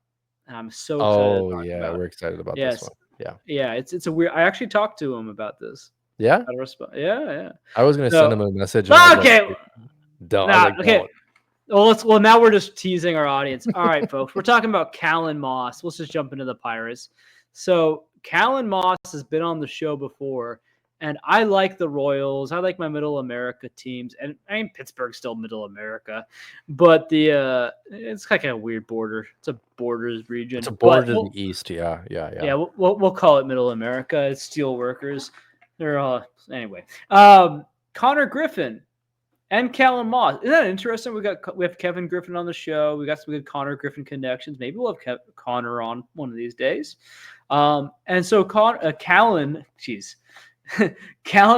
And I'm so excited. Oh yeah, we're excited about this one. Yeah. It's a weird. I actually talked to him about this. Yeah. Yeah. I was going to send him a message. Okay. Don't. Okay. Well, now we're just teasing our audience. All right, folks. We're talking about Callan Moss. Let's just jump into the Pirates. So Callan Moss has been on the show before. And I like the Royals. I like my Middle America teams. And I mean, Pittsburgh's still Middle America. But it's like a weird border. It's a borders region. It's a border to the east. Yeah. Yeah, we'll call it Middle America. It's steel workers. They're all anyway. Connor Griffin and Callan Moss. Isn't that interesting? We have Kevin Griffin on the show. We got some good Connor Griffin connections. Maybe we'll have Connor on one of these days. And so Callan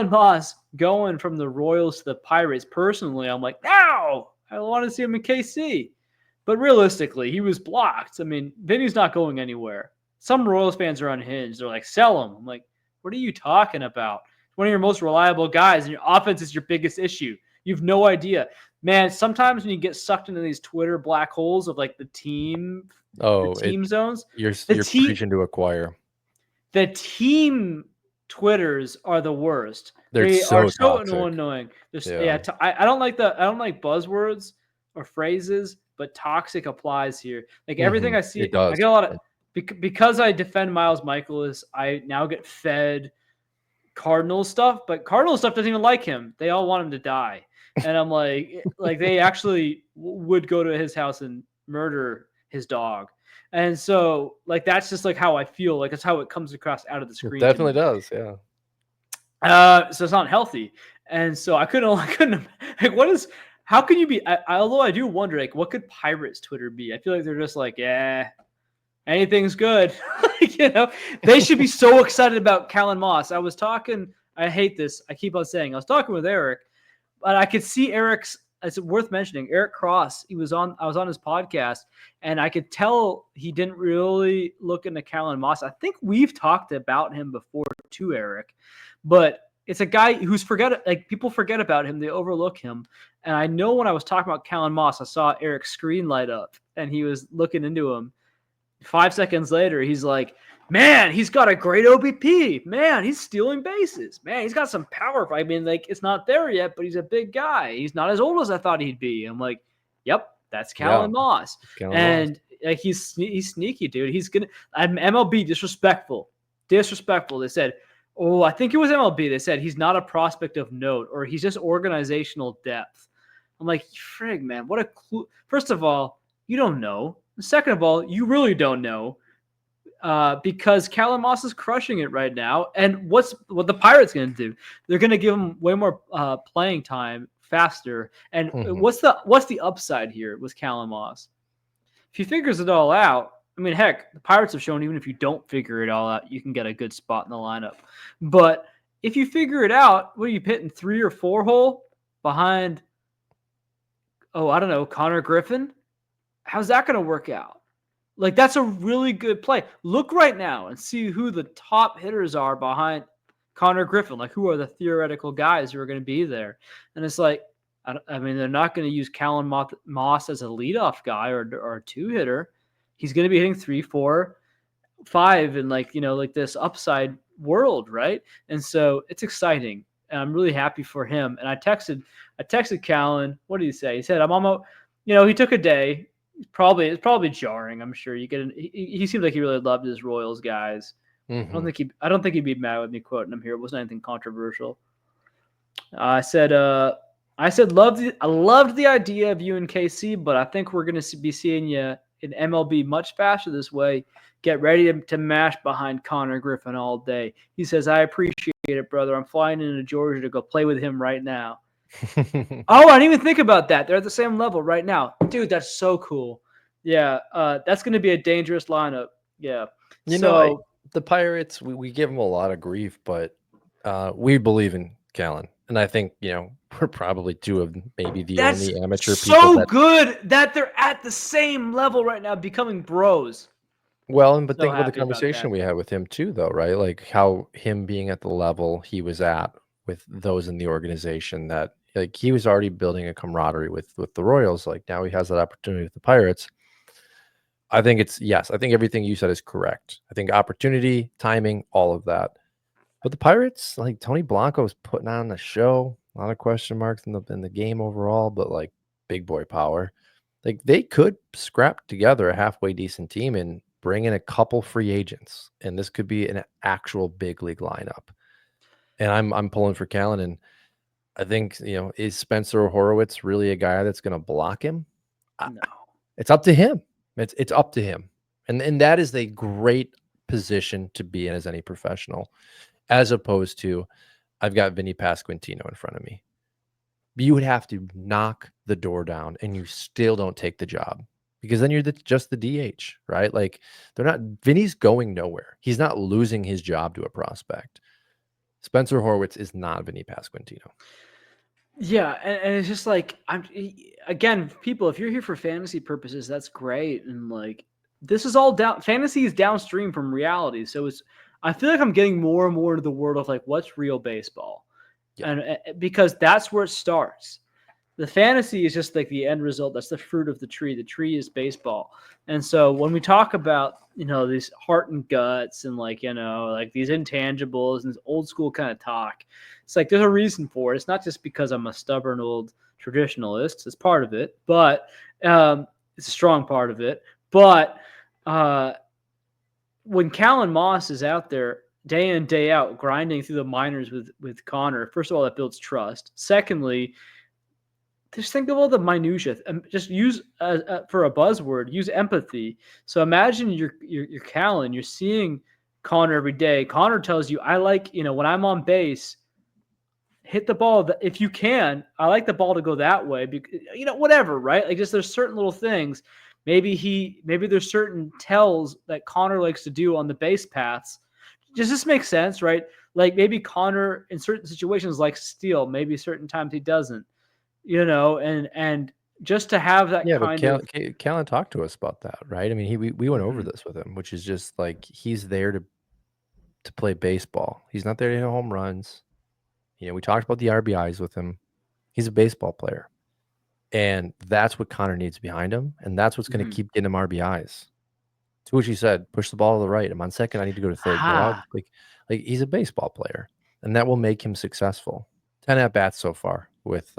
Moss going from the Royals to the Pirates. Personally, I'm like, no, I want to see him in KC. But realistically, he was blocked. I mean, Vinny's not going anywhere. Some Royals fans are unhinged. They're like, sell him. I'm like, what are you talking about? One of your most reliable guys, and your offense is your biggest issue. You have no idea. Man, sometimes when you get sucked into these Twitter black holes of like the team zones, you're preaching to a choir. The team Twitters are the worst. They are so annoying. I don't like buzzwords or phrases, but toxic applies here. Like everything I see, I get a lot of because I defend Miles Michaelis. I now get fed Cardinals stuff, but Cardinals stuff doesn't even like him. They all want him to die, and I'm like they actually would go to his house and murder his dog. And so, like, that's just like how I feel. Like, it's how it comes across out of the screen. It definitely does, yeah. So it's not healthy. And so I couldn't like, how can you be, although I do wonder, like, what could Pirates Twitter be? I feel like they're just like, yeah, anything's good. They should be so excited about Callan Moss. I hate this. I keep on saying, I was talking with Eric, but I could see it's worth mentioning, Eric Cross. I was on his podcast, and I could tell he didn't really look into Callan Moss. I think we've talked about him before too, Eric, but it's a guy who's people forget about him. They overlook him. And I know when I was talking about Callan Moss, I saw Eric's screen light up and he was looking into him. 5 seconds later, he's like, man, he's got a great OBP. Man, he's stealing bases. Man, he's got some power. I mean, like, it's not there yet, but he's a big guy. He's not as old as I thought he'd be. I'm like, yep, that's Callan Moss. And like, he's sneaky, dude. He's gonna MLB disrespectful. They said, oh, I think it was MLB. They said he's not a prospect of note, or he's just organizational depth. I'm like, frig, man, what a clue. First of all, you don't know. Second of all, you really don't know, because Callan Moss is crushing it right now. And what the Pirates going to do? They're going to give him way more playing time faster. And what's the upside here with Callan Moss? If he figures it all out, I mean, heck, the Pirates have shown even if you don't figure it all out, you can get a good spot in the lineup. But if you figure it out, what are you hitting 3 or 4 hole behind? Oh, I don't know, Connor Griffin. How's that going to work out? Like, that's a really good play. Look right now and see who the top hitters are behind Connor Griffin. Like, who are the theoretical guys who are going to be there? And it's like, I mean, they're not going to use Callan Moss as a leadoff guy or a 2-hitter. He's going to be hitting 3, 4, 5 in like this upside world, right? And so it's exciting. And I'm really happy for him. And I texted Callan. What did he say? He said, I'm almost, he took a day. It's probably jarring. I'm sure he seemed like he really loved his Royals guys. Mm-hmm. I don't think he'd be mad with me quoting him here. It wasn't anything controversial. I said, I loved the idea of you in KC, but I think we're going to be seeing you in MLB much faster this way. Get ready to mash behind Connor Griffin all day. He says, I appreciate it, brother. I'm flying into Georgia to go play with him right now. Oh, I didn't even think about that. They're at the same level right now. Dude, that's so cool. Yeah, that's going to be a dangerous lineup. Yeah. The Pirates, we give them a lot of grief, but we believe in Callan. And I think, we're probably 2 of maybe the only amateur people. So good that they're at the same level right now, becoming bros. Well, but think about the conversation we had with him too, though, right? Like how him being at the level he was at with those in the organization, that like he was already building a camaraderie with the Royals. Like now he has that opportunity with the Pirates. I think I think everything you said is correct. I think opportunity, timing, all of that. But the Pirates, like Tony Blanco's putting on a show, a lot of question marks in the game overall, but like big boy power. Like they could scrap together a halfway decent team and bring in a couple free agents, and this could be an actual big league lineup. And I'm pulling for Callan, and I think is Spencer Horowitz really a guy that's going to block him? No, it's up to him. It's up to him, and that is a great position to be in as any professional, as opposed to I've got Vinny Pasquantino in front of me. You would have to knock the door down, and you still don't take the job. Because then you're just the DH, right? Like Vinny's going nowhere. He's not losing his job to a prospect. Spencer Horowitz is not Vinny Pasquantino. Yeah, and it's just like people, if you're here for fantasy purposes, that's great. And like this is all fantasy is downstream from reality. So I feel like I'm getting more and more into the world of like what's real baseball. Yeah. And because that's where it starts. The fantasy is just like the end result. That's the fruit of the tree. The tree is baseball. And so when we talk about, these heart and guts and like these intangibles and this old school kind of talk, it's like there's a reason for it. It's not just because I'm a stubborn old traditionalist. It's part of it, but it's a strong part of it. But when Callan Moss is out there day in, day out, grinding through the minors with Connor, first of all, that builds trust. Secondly, just think of all the minutia and just use for a buzzword, use empathy. So imagine you're Callan, you're seeing Connor every day. Connor tells you, I like, when I'm on base, hit the ball. If you can, I like the ball to go that way. Because, whatever, right? Like just there's certain little things. maybe there's certain tells that Connor likes to do on the base paths. Does this make sense, right? Like maybe Connor in certain situations likes to steal, maybe certain times he doesn't, and just to have that Yeah, but kind of Callan talked to us about that, right? I mean, we went over Mhm. this with him, which is just like he's there to play baseball. He's not there to hit home runs. We talked about the RBIs with him. He's a baseball player. And that's what Connor needs behind him. And that's what's going to Mhm. keep getting him RBIs. To which he said, push the ball to the right. I'm on second. I need to go to third. Get out. Like he's a baseball player. And that will make him successful. 10 at bats so far with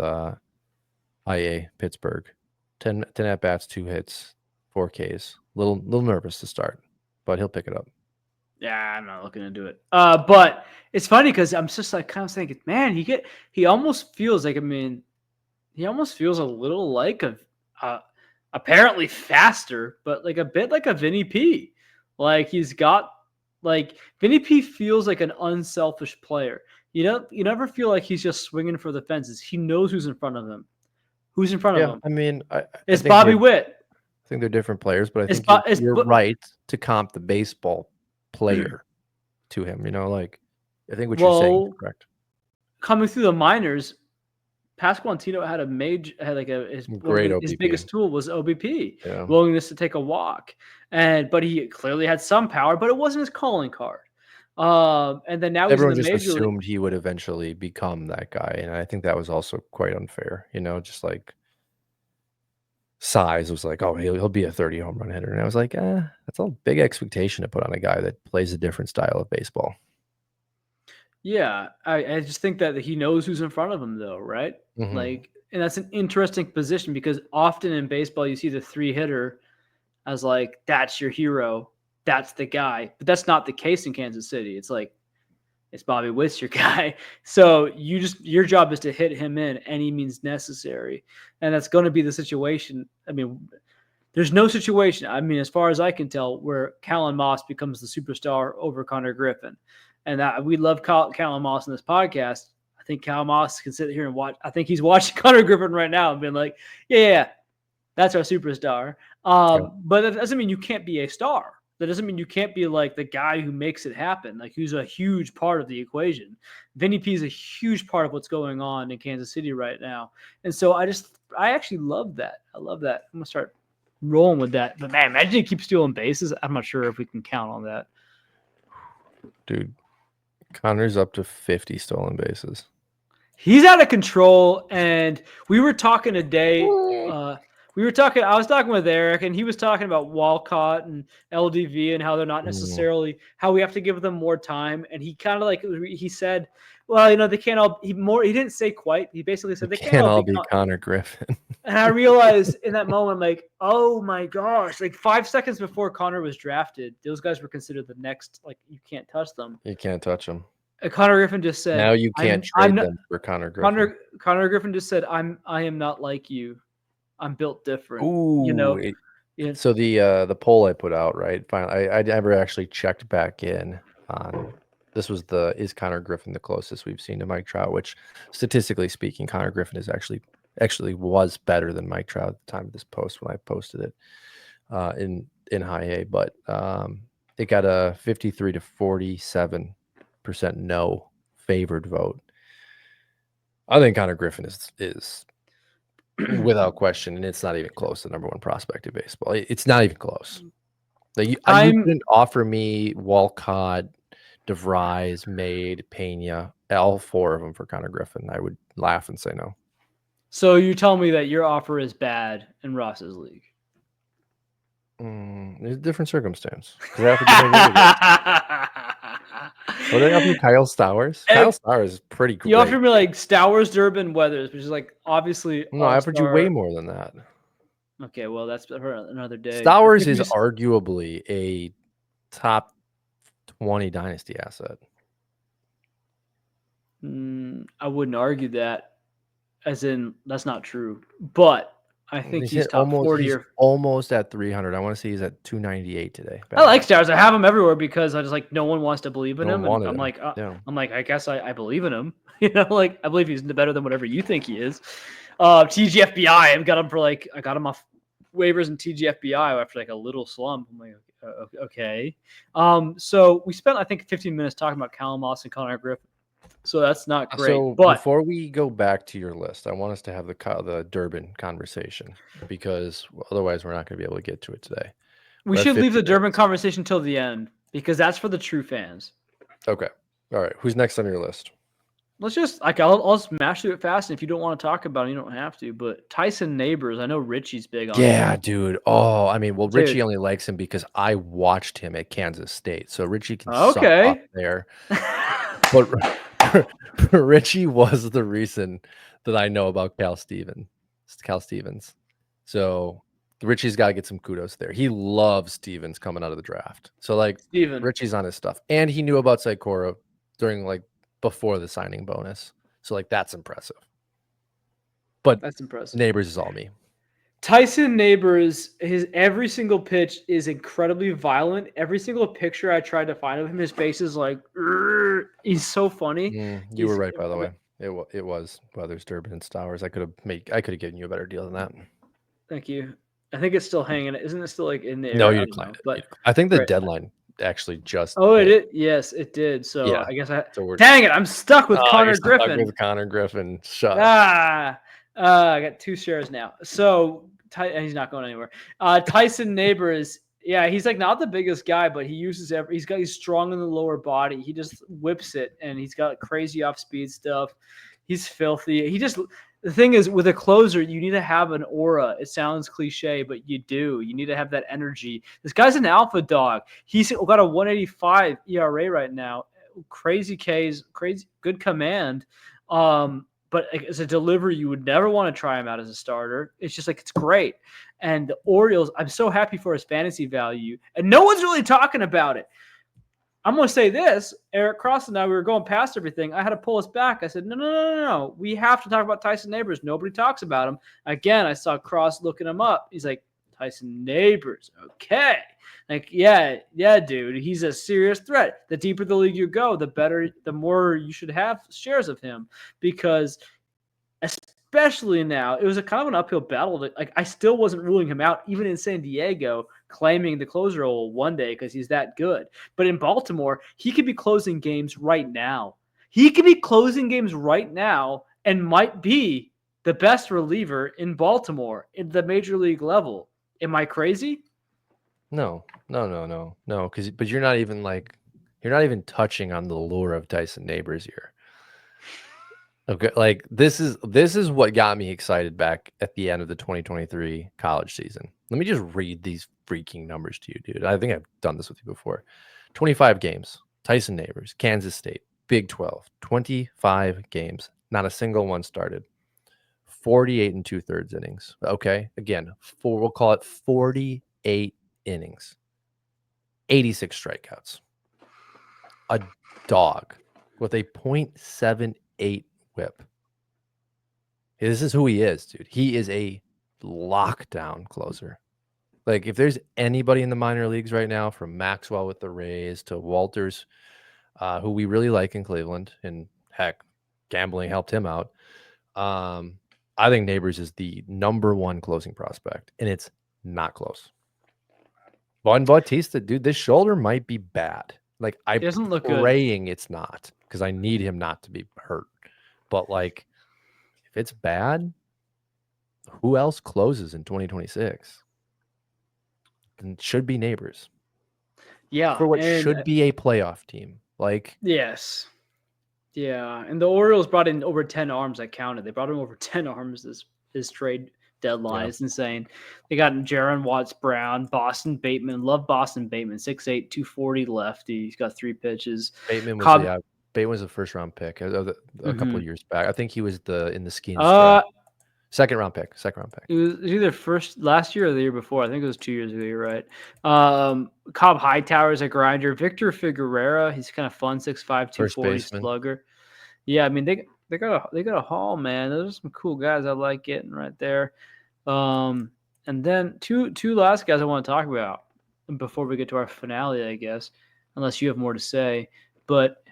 IA Pittsburgh. 10 at bats, 2 hits, 4 Ks. Little nervous to start, but he'll pick it up. Yeah, I'm not looking into it. But it's funny because I'm just like kind of thinking, man, he almost feels like he almost feels a little like uh, apparently faster, but like a bit like a Vinny P. Like he's got like Vinny P feels like an unselfish player. You never feel like he's just swinging for the fences. He knows who's in front of him. Who's in front of Yeah, him? I mean, I It's think Bobby Witt. they're different players, but I It's think Bo- it's you're Bo- right to comp the baseball player to him. Like I think what you're saying is well, correct. coming through the minors, Pasquantino had one Great of his OBP. biggest tool was OBP, Yeah. willingness to take a walk, but he clearly had some power, but it wasn't his calling card. And then now he's in Everyone the just major league. assumed he would eventually become that guy, and I think that was also quite unfair. Just like size was like, oh, he'll be a 30 home run hitter, and I was like, that's a big expectation to put on a guy that plays a different style of baseball. Yeah, I just think that he knows who's in front of him, though, right? Mm-hmm. And that's an interesting position because often in baseball you see the three hitter as like that's your hero, that's the guy, but that's not the case in Kansas City. It's like it's Bobby Witt's your guy. So your job is to hit him in any means necessary. And that's going to be the situation. I mean, there's no situation, I mean, as far as I can tell, where Callan Moss becomes the superstar over Connor Griffin. And we love Callan Moss in this podcast. I think Callan Moss can sit here and watch. I think he's watching Connor Griffin right now and being like, yeah, that's our superstar. But that doesn't mean you can't be a star. That doesn't mean you can't be like the guy who makes it happen, like who's a huge part of the equation. Vinny P is a huge part of what's going on in Kansas City right now. And so I actually love that. I love that. I'm going to start rolling with that. But man, imagine he keeps stealing bases. I'm not sure if we can count on that. Dude, Connor's up to 50 stolen bases. He's out of control. And we were talking today. I was talking with Eric, and he was talking about Walcott and LDV and how they're not necessarily how we have to give them more time. And he kind of he said, well, they can't all. He didn't say quite. He basically said they can't all be Connor Griffin. And I realized in that moment, I'm like, oh my gosh! Like 5 seconds before Connor was drafted, those guys were considered the next. Like you can't touch them. You can't touch them. And Connor Griffin just said, Now you can't trade them for Connor Griffin. Connor Griffin just said, I am not like you. I'm built different. Ooh. So the poll I put out, right? Finally, I never actually checked back in on. This was is Connor Griffin the closest we've seen to Mike Trout? Which, statistically speaking, Connor Griffin is actually was better than Mike Trout at the time of this post when I posted it in high A. But it got a 53 to 47% no favored vote. I think Connor Griffin is without question, and it's not even close, the number one prospect in baseball. It's not even close. Like you couldn't offer me Walcott, DeVries, Made, Pena, all 4 of them for Connor Griffin. I would laugh and say no. So you tell me that your offer is bad in Ross's league. There's a different circumstance. Well, they offer you Kyle Stowers. Kyle Stowers is pretty great. You offered me like Stowers, Durbin, Weathers, which is like obviously. No, I offered you way more than that. Okay, well that's for another day. Stowers is arguably a top 20 dynasty asset. I wouldn't argue that, as in that's not true, but I think he's top 40 he's almost at 300. I want to say he's at 298 today. I like Stowers. I have him everywhere because I just like no one wants to believe in him, and I'm like, I guess I believe in him. Like I believe he's better than whatever you think he is. TGFBI, I've got him for I got him off waivers and TGFBI after like a little slump. I'm like, okay. So we spent, I think, 15 minutes talking about Callum Moss and Connor Griffin. So that's not great. So But before we go back to your list, I want us to have the Durbin conversation because otherwise we're not going to be able to get to it today. we We're at should leave 50 the Durbin minutes. conversation till the end because that's for the true fans. Okay. All right. Who's next on your list? Let's just I'll smash through it fast. And if you don't want to talk about it, you don't have to. But Tyson Neighbors, I know Richie's big on Yeah, him. dude. Oh, I mean, well, Dude. Richie only likes him because I watched him at Kansas State. So Richie can suck up Okay. there. But Richie was the reason that I know about Cal Stevens. So Richie's got to get some kudos there. He loves Stevens coming out of the draft. So like Steven. Richie's on his stuff. And he knew about Sikora during like before the signing bonus. So like that's impressive. But That's impressive. Neighbors is all me. Tyson Neighbors, his every single pitch is incredibly violent. Every single picture I tried to find of him, his face is like, he's so funny. You were right, by the way. It was Weathers, Durbin, and Stowers. I could have given you a better deal than that. Thank you. I think it's still hanging. Isn't it still like in the air? No, you declined it. But I think the great. deadline actually just. Oh, hit. it did. Yes, it did. So Yeah. I guess So dang it, I'm stuck with Connor you're Griffin. Stuck with Connor Griffin. Shut. I got 2 shares now. So he's not going anywhere. Tyson Neighbors, yeah, he's like not the biggest guy, but he uses he's strong in the lower body. He just whips it, and he's got crazy off speed stuff. He's filthy. The thing is, with a closer, you need to have an aura. It sounds cliche, but you do. You need to have that energy. This guy's an alpha dog. He's got a 185 ERA right now. Crazy Ks, crazy good command. But as a delivery, you would never want to try him out as a starter. It's just like, it's great. And the Orioles, I'm so happy for his fantasy value. And no one's really talking about it. I'm going to say this. Eric Cross and I, we were going past everything. I had to pull us back. I said, no. We have to talk about Tyson Neighbors. Nobody talks about him. Again, I saw Cross looking him up. He's like, Tyson Neighbors. Okay. Like, yeah, dude. He's a serious threat. The deeper the league you go, the more you should have shares of him. Because especially now, it was a kind of an uphill battle. I still wasn't ruling him out, even in San Diego, claiming the closer role one day because he's that good. But in Baltimore, he could be closing games right now. And might be the best reliever in Baltimore in the major league level. Am I crazy? No. But you're not even touching on the lure of Tyson Neighbors here. Okay, like this is what got me excited back at the end of the 2023 college season. Let me just read these freaking numbers to you, dude. I think I've done this with you before. 25 games, Tyson Neighbors, Kansas State, Big 12, 25 games. Not a single one started. 48 and 2/3 innings. Okay, again, we'll call it 48 innings. 86 strikeouts. A dog with a .78 whip. This is who he is, dude. He is a lockdown closer. Like, if there's anybody in the minor leagues right now, from Maxwell with the Rays to Walters, who we really like in Cleveland, and heck, gambling helped him out. I think Neighbors is the #1 closing prospect, and it's not close. Juan Bautista, dude, this shoulder might be bad. Like, I'm praying it's not, because I need him not to be hurt. But like, if it's bad, who else closes in 2026? And should be Neighbors. Yeah, for what should be a playoff team. Like, yes, yeah. And the Orioles brought in over 10 arms. I counted. They brought in over 10 arms this trade deadline. Yeah. It's insane. They got Jaron Watts Brown, Boston Bateman. Love Boston Bateman. 6'8", 240 lefty. He's got 3 pitches. Bateman was a first round pick a couple of years back. I think he was in the Skeens draft. Second round pick. It was either last year or the year before. I think it was 2 years ago. You're right. Cobb Hightower is a grinder. Victor Figueroa, he's kind of fun. 6'5", 240 slugger. Yeah, I mean they got a haul, man. Those are some cool guys I like getting right there. And then two last guys I want to talk about before we get to our finale, I guess, unless you have more to say. But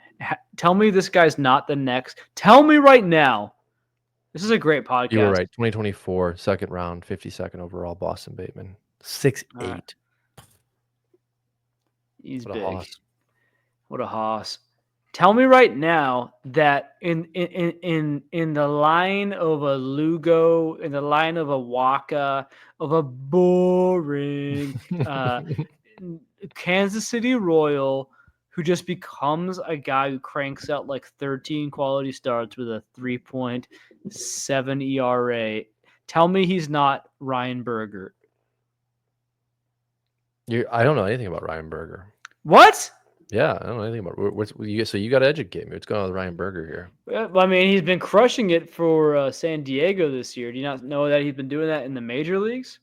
tell me this guy's not the next. Tell me right now This is a great You were podcast. right. 2024, second round, 52nd overall, Boston Bateman. 6'8". All right. He's What a big. hoss. What a hoss. Tell me right now that in the line of a Lugo, in the line of a Waka, of a boring Kansas City Royal who just becomes a guy who cranks out like 13 quality starts with a 3.7 ERA. Tell me he's not Ryan Berger. I don't know anything about Ryan Berger. What? Yeah, I don't know anything about so you got to educate me. What's going on with Ryan Berger here? I mean, he's been crushing it for San Diego this year. Do you not know that he's been doing that in the major leagues?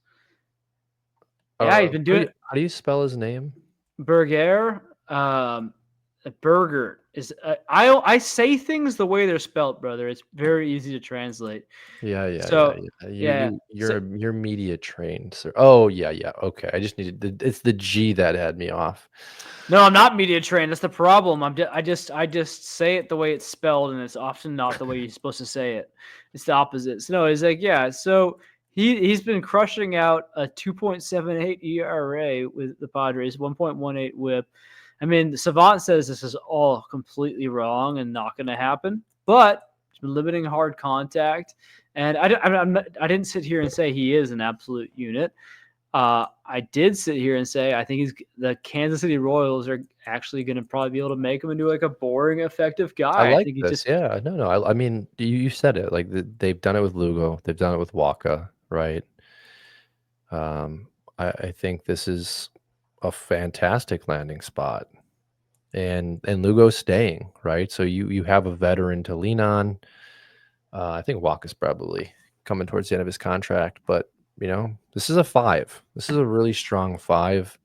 Yeah, he's been doing How do you spell his name? Berger. Burger is. I say things the way they're spelt, brother. It's very easy to translate. So yeah. You're media trained, sir. Oh yeah. Okay, I just needed it's the G that had me off. No, I'm not media trained. That's the problem. I just say it the way it's spelled, and it's often not the way you're supposed to say it. It's the opposite. So no, it's like yeah. So he's been crushing out a 2.78 ERA with the Padres, 1.18 WHIP. I mean, Savant says this is all completely wrong and not going to happen, but he's been limiting hard contact. And I didn't sit here and say he is an absolute unit. I did sit here and say I think the Kansas City Royals are actually going to probably be able to make him into like a boring, effective guy. I like think he this. just Yeah, no. I mean, you said it. Like they've done it with Lugo. They've done it with Waka, right? I think this is a fantastic landing spot, and Lugo's staying, right? So you have a veteran to lean on. I think Waka's probably coming towards the end of his contract, but this is a 5. This is a really strong 5.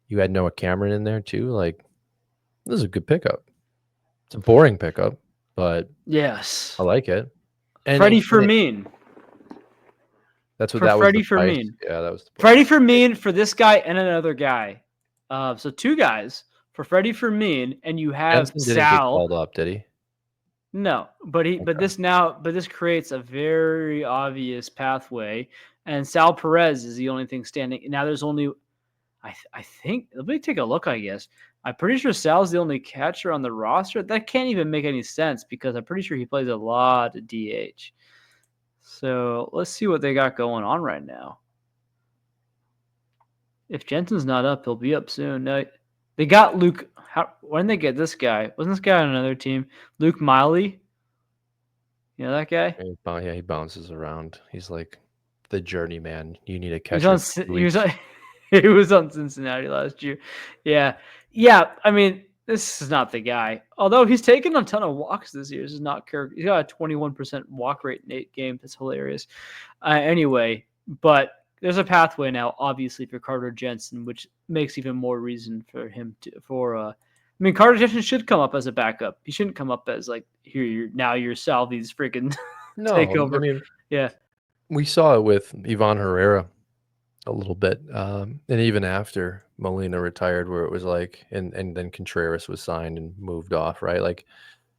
You had Noah Cameron in there too. Like, this is a good pickup. It's a boring pickup, but yes, I like it. And Freddie Fermin. That's what For that was Freddie the price. Fermin. Yeah, that was the price. Freddie Fermin for this guy and another guy. So 2 guys for Freddie Fermin, and you have Jensen didn't get Sal. called up, did he? No, but Okay. this creates a very obvious pathway, and Sal Perez is the only thing standing. Now there's only, I think. Let me take a look. I guess I'm pretty sure Sal's the only catcher on the roster. That can't even make any sense because I'm pretty sure he plays a lot of DH. So let's see what they got going on right now. If Jensen's not up, he'll be up soon. No, they got Luke. When did they get this guy? Wasn't this guy on another team? Luke Miley. You know that guy? Yeah, he bounces around. He's like the journeyman. You need a He was catcher on. for 2 He was weeks. on. He was on Cincinnati last year. Yeah. I mean, this is not the guy. Although he's taken a ton of walks this year. This is not Kirk. He's got a 21% walk rate in 8 games. That's hilarious. Anyway, but there's a pathway now, obviously, for Carter Jensen, which makes even more reason for him I mean, Carter Jensen should come up as a backup. He shouldn't come up as like you're Salvi's freaking No, I takeover. mean, Yeah. we saw it with Ivan Herrera a little bit, and even after Molina retired, where it was like, and then Contreras was signed and moved off, right? Like,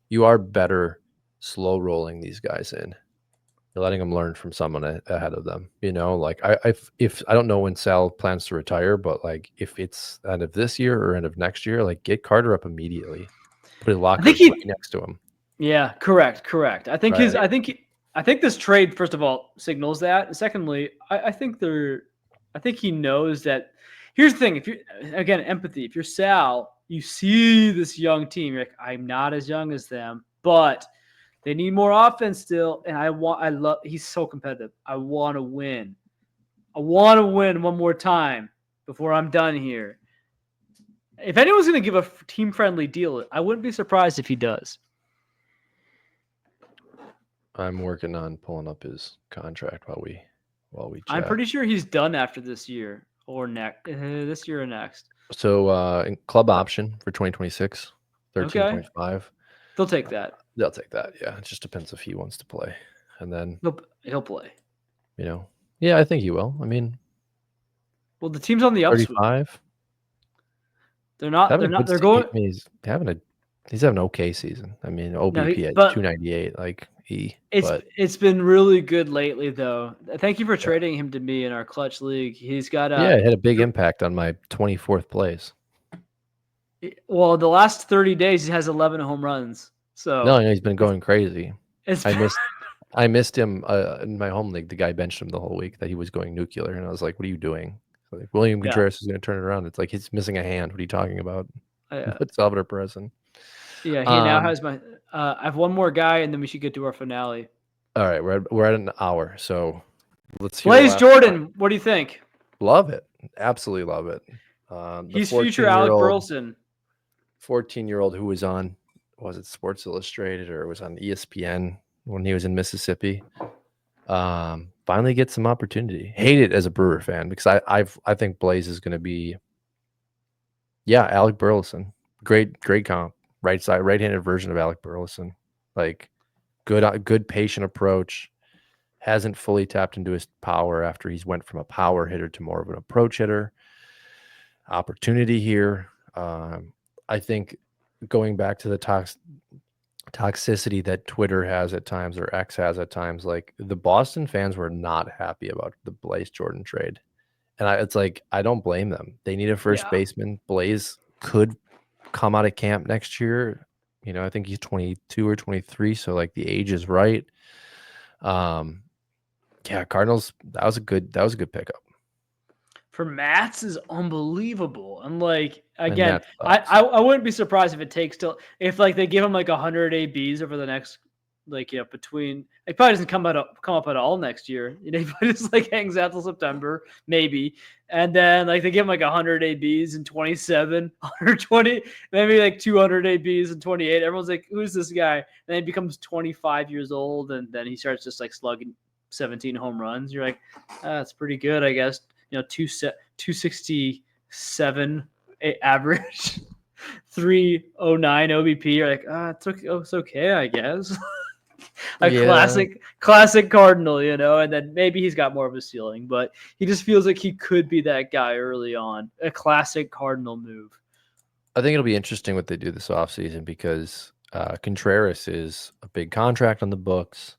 you are better slow rolling these guys in. You're letting them learn from someone ahead of them. Like if I don't know when Sal plans to retire, but like if it's end of this year or end of next year, like get Carter up immediately, put a I locker think right next to him. Yeah, correct. I think Right. I think this trade, first of all, signals that. And secondly, I think he knows that. Here's the thing: if you again empathy, if you're Sal, you see this young team. You're like, I'm not as young as them, but they need more offense still. And I love. He's so competitive. I want to win. I want to win one more time before I'm done here. If anyone's going to give a team friendly deal, I wouldn't be surprised if he does. I'm working on pulling up his contract while we chat. I'm pretty sure he's done after this year or this year or next. So club option for 2026, 13.5. They'll take that. They'll take that. Yeah, it just depends if he wants to play, and then he'll play. Yeah, I think he will. I mean, well, the team's on the upswing. 35. They're not. They're going. He's having a He's having an okay season. I mean, No, OBP at but 298, like it's but it's been really good lately, though. Thank you for yeah. trading him to me in our clutch league. He's got Yeah, it had a big impact on my 24th place. well, the last 30 days he has 11 home runs. No, So no, he's been going crazy. it's I missed I missed him in my home league. The guy benched him the whole week that he was going nuclear, and I was like, "What are you doing?" Like William yeah, Contreras is going to turn it around. It's like he's missing a hand. What are you talking about? yeah, Put Salvador Perez in. yeah. He now Um, has my. I have one more guy, and then we should get to our finale. all right, we're at an hour, so let's hear the Blaze last part. Jordan, what do you think? Love it, absolutely love it. The He's future Alec 14-year-old, Burleson. 14-year-old who was on, was it Sports Illustrated or was on ESPN when he was in Mississippi? Finally get some opportunity. Hate it as a Brewer fan because I think Blaze is going to be, yeah, Alec Burleson. Great comp. Right-handed version of Alec Burleson. Like good patient approach. Hasn't fully tapped into his power after he's went from a power hitter to more of an approach hitter. Opportunity here. I think going back to the toxicity that Twitter has at times or X has at times, like the Boston fans were not happy about the Blaze Jordan trade. And it's like, I don't blame them. They need a first Yeah. baseman. Blaze could come out of camp next year. You know, I think he's 22 or 23. So like the age is right. Yeah, Cardinals, that was a good pickup. For Mats is unbelievable. And like And again, that I, sucks. I I wouldn't be surprised if it takes till if like they give him like 100 ABs over the next like between it probably doesn't come up at all next year. You know, he probably just like hangs out till September, maybe. And then like they give him like 100 ABs in 27, 120, maybe like 200 ABs in 28. Everyone's like, who's this guy? And then he becomes 25 years old and then he starts just like slugging 17 home runs. You're like, that's pretty good, I guess. You know, 267 average, 309 OBP. You're like, it's okay, I guess. A Yeah. classic Cardinal, you know, and then maybe he's got more of a ceiling, but he just feels like he could be that guy early on. A classic Cardinal move. I think it'll be interesting what they do this offseason because Contreras is a big contract on the books.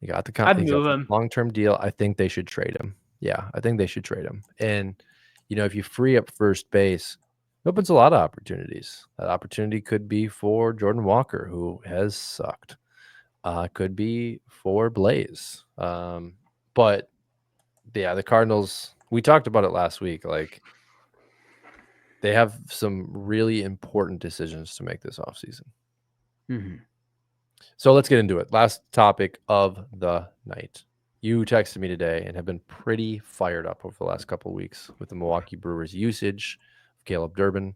He got I'd the move him. long-term deal. I think they should trade him. Yeah, I think they should trade him. And you know, if you free up first base, it opens a lot of opportunities. That opportunity could be for Jordan Walker, who has sucked. Could be for Blaze. But yeah, the Cardinals, we talked about it last week. Like they have some really important decisions to make this offseason. Mm-hmm. So let's get into it. Last topic of the night. You texted me today and have been pretty fired up over the last couple of weeks with the Milwaukee Brewers' usage of Caleb Durbin.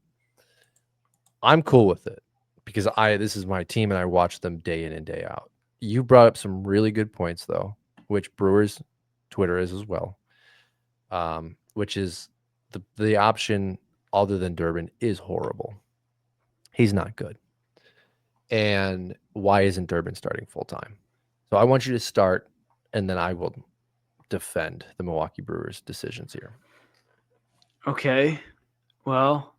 I'm cool with it because this is my team and I watch them day in and day out. You brought up some really good points though, which Brewers Twitter is as well. Which is the option other than Durbin is horrible. He's not good. And why isn't Durbin starting full time? So I want you to start, and then I will defend the Milwaukee Brewers' decisions here. Okay. Well,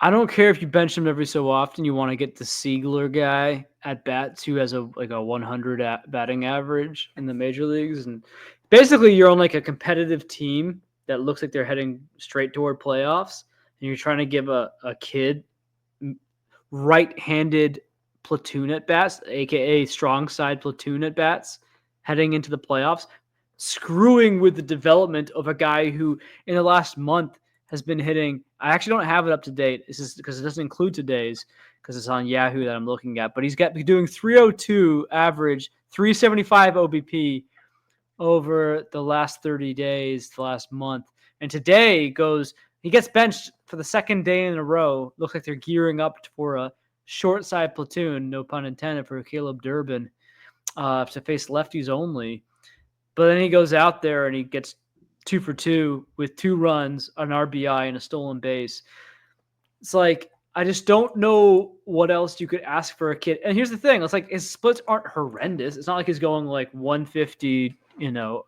I don't care if you bench him every so often. You want to get the Siegler guy at bats who has a 100 batting average in the major leagues, and basically you're on like a competitive team that looks like they're heading straight toward playoffs, and you're trying to give a kid right-handed platoon at bats, aka strong side platoon at bats, heading into the playoffs, screwing with the development of a guy who in the last month has been hitting. I actually don't have it up to date. This is because it doesn't include today's because it's on Yahoo that I'm looking at. But he's doing 302 average, 375 OBP over the last 30 days, the last month. And today he gets benched for the second day in a row. Looks like they're gearing up for a short side platoon, no pun intended, for Caleb Durbin to face lefties only. But then he goes out there and he gets 2 for 2 with 2 runs, an RBI, and a stolen base. It's like, I just don't know what else you could ask for a kid. And here's the thing. It's like his splits aren't horrendous. It's not like he's going like 150,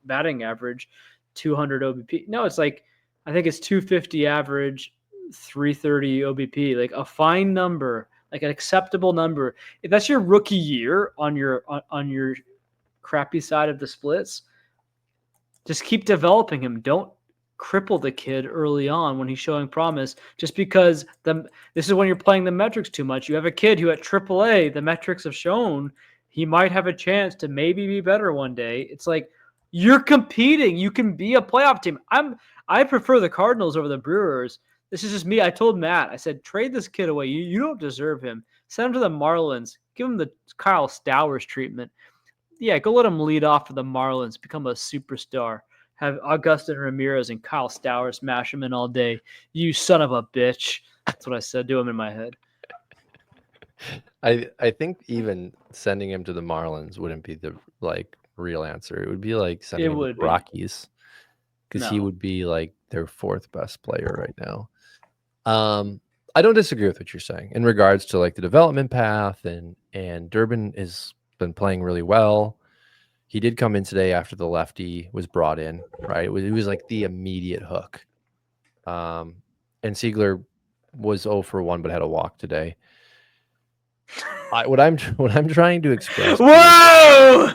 batting average, 200 OBP. No, it's like, I think it's 250 average, 330 OBP, like a fine number like an acceptable number. If that's your rookie year on your crappy side of the splits, just keep developing him. Don't cripple the kid early on when he's showing promise. Just because this is when you're playing the metrics too much. You have a kid who at AAA, the metrics have shown he might have a chance to maybe be better one day. It's like you're competing. You can be a playoff team. I prefer the Cardinals over the Brewers. This is just me. I told Matt, I said, trade this kid away. You don't deserve him. Send him to the Marlins. Give him the Kyle Stowers treatment. Yeah, go let him lead off for the Marlins, become a superstar. Have Augustin Ramirez and Kyle Stowers smash him in all day. You son of a bitch. That's what I said to him in my head. I think even sending him to the Marlins wouldn't be the real answer. It would be like sending him to the Rockies, because he would be like their fourth best player right now. I don't disagree with what you're saying in regards to like the development path, and Durbin has been playing really well. He did come in today after the lefty was brought in, right? It was like the immediate hook. And Siegler was 0 for 1, but had a walk today. What I'm trying to express. Whoa!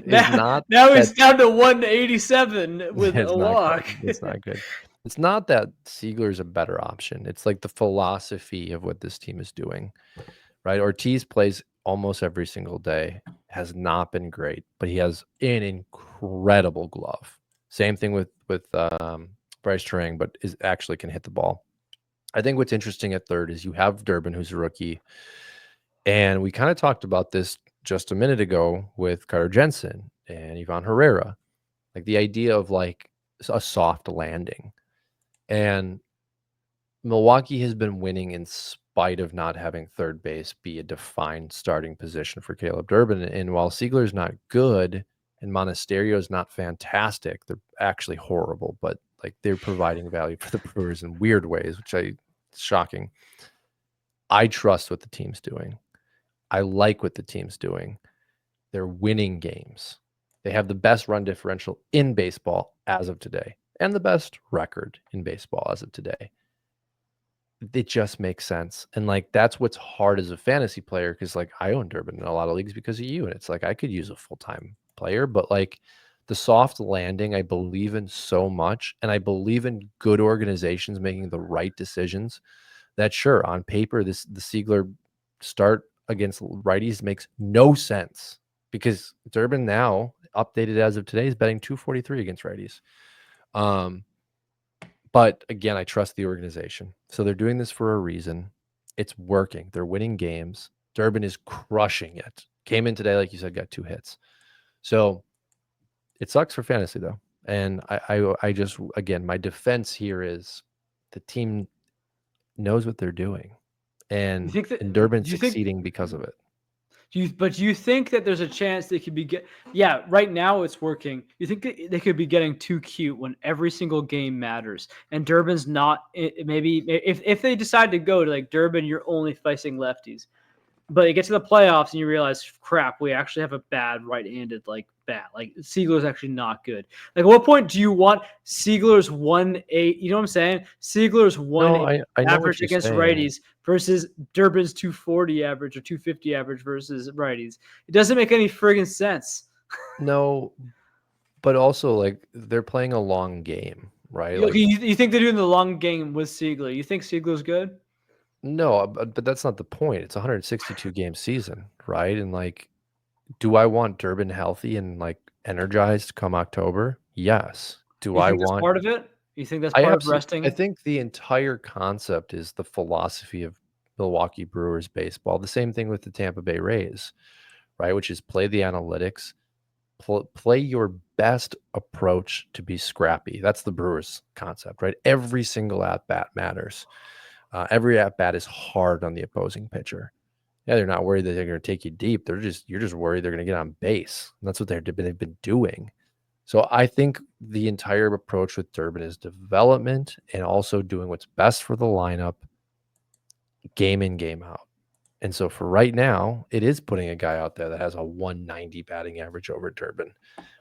now he's down to 187 with a walk. It's not good. It's not that Siegler is a better option. It's like the philosophy of what this team is doing, right? Ortiz plays almost every single day, has not been great, but he has an incredible glove. Same thing with Bryce Turang, but is actually can hit the ball. I think what's interesting at third is you have Durbin, who's a rookie, and we kind of talked about this just a minute ago with Carter Jensen and Ivan Herrera, like the idea of like a soft landing. And Milwaukee has been winning in spite of not having third base be a defined starting position for Caleb Durbin. And while Siegler's not good and Monasterio's not fantastic, they're actually horrible, but like they're providing value for the Brewers in weird ways, which it's shocking. I trust what the team's doing. I like what the team's doing. They're winning games. They have the best run differential in baseball as of today, and the best record in baseball as of today. It just makes sense. And like, that's what's hard as a fantasy player, because like I own Durbin in a lot of leagues because of you. And it's like, I could use a full-time player, but like the soft landing, I believe in so much. And I believe in good organizations making the right decisions. That sure, on paper, the Siegler start against righties makes no sense, because Durbin now, updated as of today, is betting 243 against righties. But again, I trust the organization. So they're doing this for a reason. It's working. They're winning games. Durbin is crushing it. Came in today, like you said, got 2 hits. So it sucks for fantasy, though. And I just, again, my defense here is the team knows what they're doing. And Durbin's succeeding because of it. But you think that there's a chance they could be right now it's working. You think that they could be getting too cute when every single game matters, and Durbin's not. Maybe if they decide to go to like Durbin, you're only facing lefties, but you get to the playoffs and you realize, crap, we actually have a bad right-handed bat. Like Siegler's actually not good. Like, at what point do you want Siegler's 1-8? You know what I'm saying? Siegler's 1-8 average against righties versus Durbin's 240 average or 250 average versus righties. It doesn't make any friggin' sense. No, but also like they're playing a long game, right? Like, you think they're doing the long game with Siegler? You think Siegler's good? No, but that's not the point. It's a 162 game season, right? And like, do I want Durbin healthy and like energized come October? Yes. Do I want part of it? You think that's part of resting? I think the entire concept is the philosophy of Milwaukee Brewers baseball. The same thing with the Tampa Bay Rays, right? Which is play the analytics, play your best approach to be scrappy. That's the Brewers concept, right? Every single at bat matters. Every at bat is hard on the opposing pitcher. Yeah, they're not worried that they're going to take you deep. You're just worried they're going to get on base. And that's what they've been doing. So I think the entire approach with Durbin is development and also doing what's best for the lineup, game in, game out. And so for right now, it is putting a guy out there that has a 190 batting average over Durbin.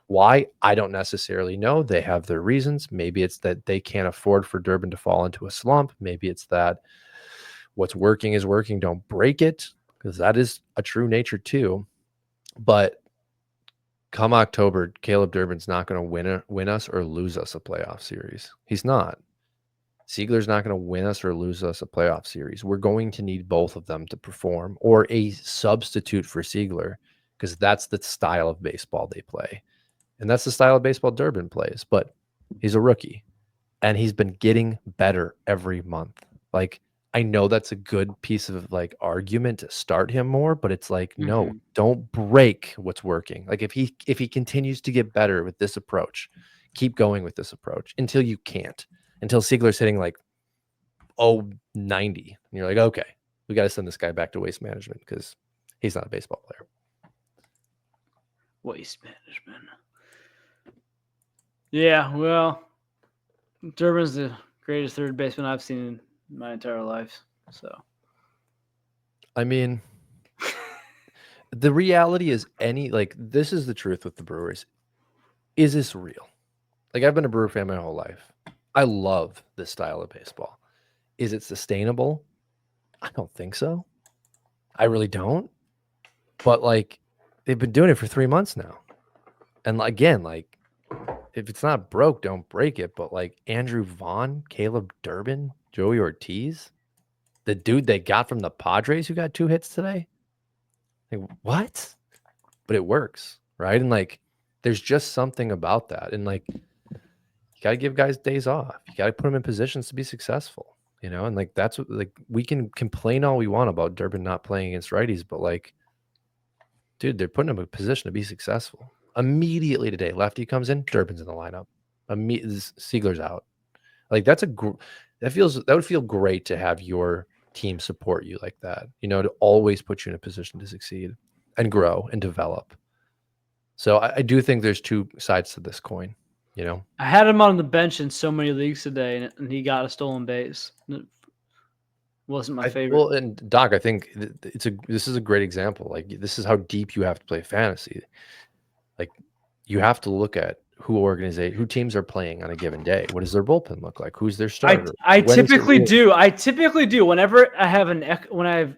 Why? I don't necessarily know. They have their reasons. Maybe it's that they can't afford for Durbin to fall into a slump. Maybe it's that What's working is working. Don't break it, because that is a true nature too. But come October, Caleb Durbin's not going to win us or lose us a playoff series. He's not. Ziegler's not going to win us or lose us a playoff series. We're going to need both of them to perform, or a substitute for Ziegler, because that's the style of baseball they play. And that's the style of baseball Durbin plays. But he's a rookie, and he's been getting better every month. Like, I know that's a good piece of like argument to start him more, but it's like, no, don't break what's working. Like, if he continues to get better with this approach, keep going with this approach until you can't. Until Ziegler's hitting like 90. And you're like, okay, we got to send this guy back to waste management because he's not a baseball player. Waste management. Yeah, well, Durbin's the greatest third baseman I've seen in my entire life. So, I mean, the reality is this is the truth with the Brewers. Is this real? Like, I've been a Brewer fan my whole life. I love this style of baseball. Is it sustainable? I don't think so. I really don't. But like, they've been doing it for 3 months now. And again, like, if it's not broke, don't break it. But like Andrew Vaughn, Caleb Durbin, Joey Ortiz, the dude they got from the Padres who got 2 hits today. Like, what? But it works, right? And like, there's just something about that. And like, you got to give guys days off. You got to put them in positions to be successful, you know? And like, that's what, like, we can complain all we want about Durbin not playing against righties, but like, dude, they're putting him in a position to be successful. Immediately today, lefty comes in, Durbin's in the lineup. Ziegler's out. Like, that would feel great to have your team support you like that, you know, to always put you in a position to succeed and grow and develop. So I do think there's 2 sides to this coin, you know. I had him on the bench in so many leagues today, and he got a stolen base. It wasn't my favorite. Well, and Doc, I think this is a great example. Like, this is how deep you have to play fantasy. Like, you have to look at who teams are playing on a given day. What does their bullpen look like? Who's their starter? I typically do. Whenever I have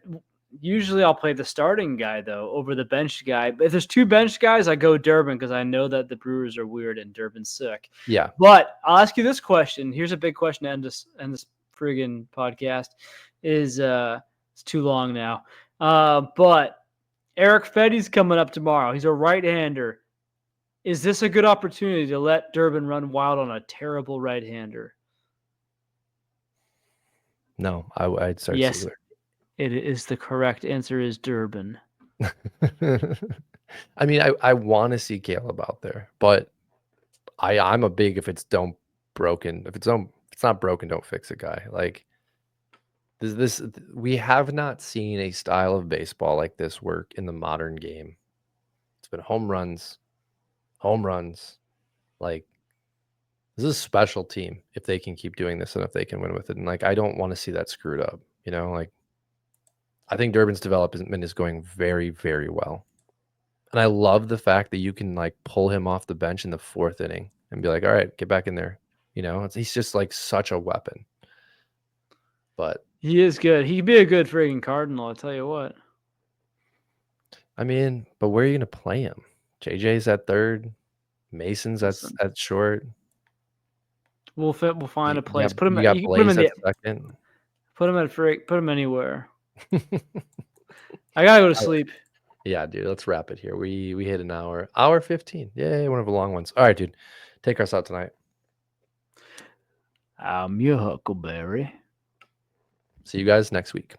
usually I'll play the starting guy though over the bench guy. But if there's 2 bench guys, I go Durbin because I know that the Brewers are weird and Durbin's sick. Yeah. But I'll ask you this question. Here's a big question to end this friggin' podcast. It's too long now. But Eric Fetty's coming up tomorrow. He's a right-hander. Is this a good opportunity to let Durbin run wild on a terrible right-hander? No, I'd start Yes, Ziegler. it is. The correct answer is Durbin. I mean, I want to see Caleb out there, but I'm a big if it's not broken, don't fix it guy. Like, we have not seen a style of baseball like this work in the modern game. It's been home runs. Like, this is a special team if they can keep doing this and if they can win with it. And like, I don't want to see that screwed up, you know. Like, I think Durbin's development is going very, very well. And I love the fact that you can like pull him off the bench in the 4th inning and be like, all right, get back in there. You know, he's just like such a weapon. But he is good. He'd be a good friggin' Cardinal, I'll tell you what. I mean, but where are you going to play him? JJ's at 3rd. Mason's at short. We'll find a place. You got Blaze at 2nd. Put him anywhere. I gotta go to sleep. Yeah, dude. Let's wrap it here. We hit an hour 15. Yay, one of the long ones. All right, dude. Take us out tonight. I'm your Huckleberry. See you guys next week.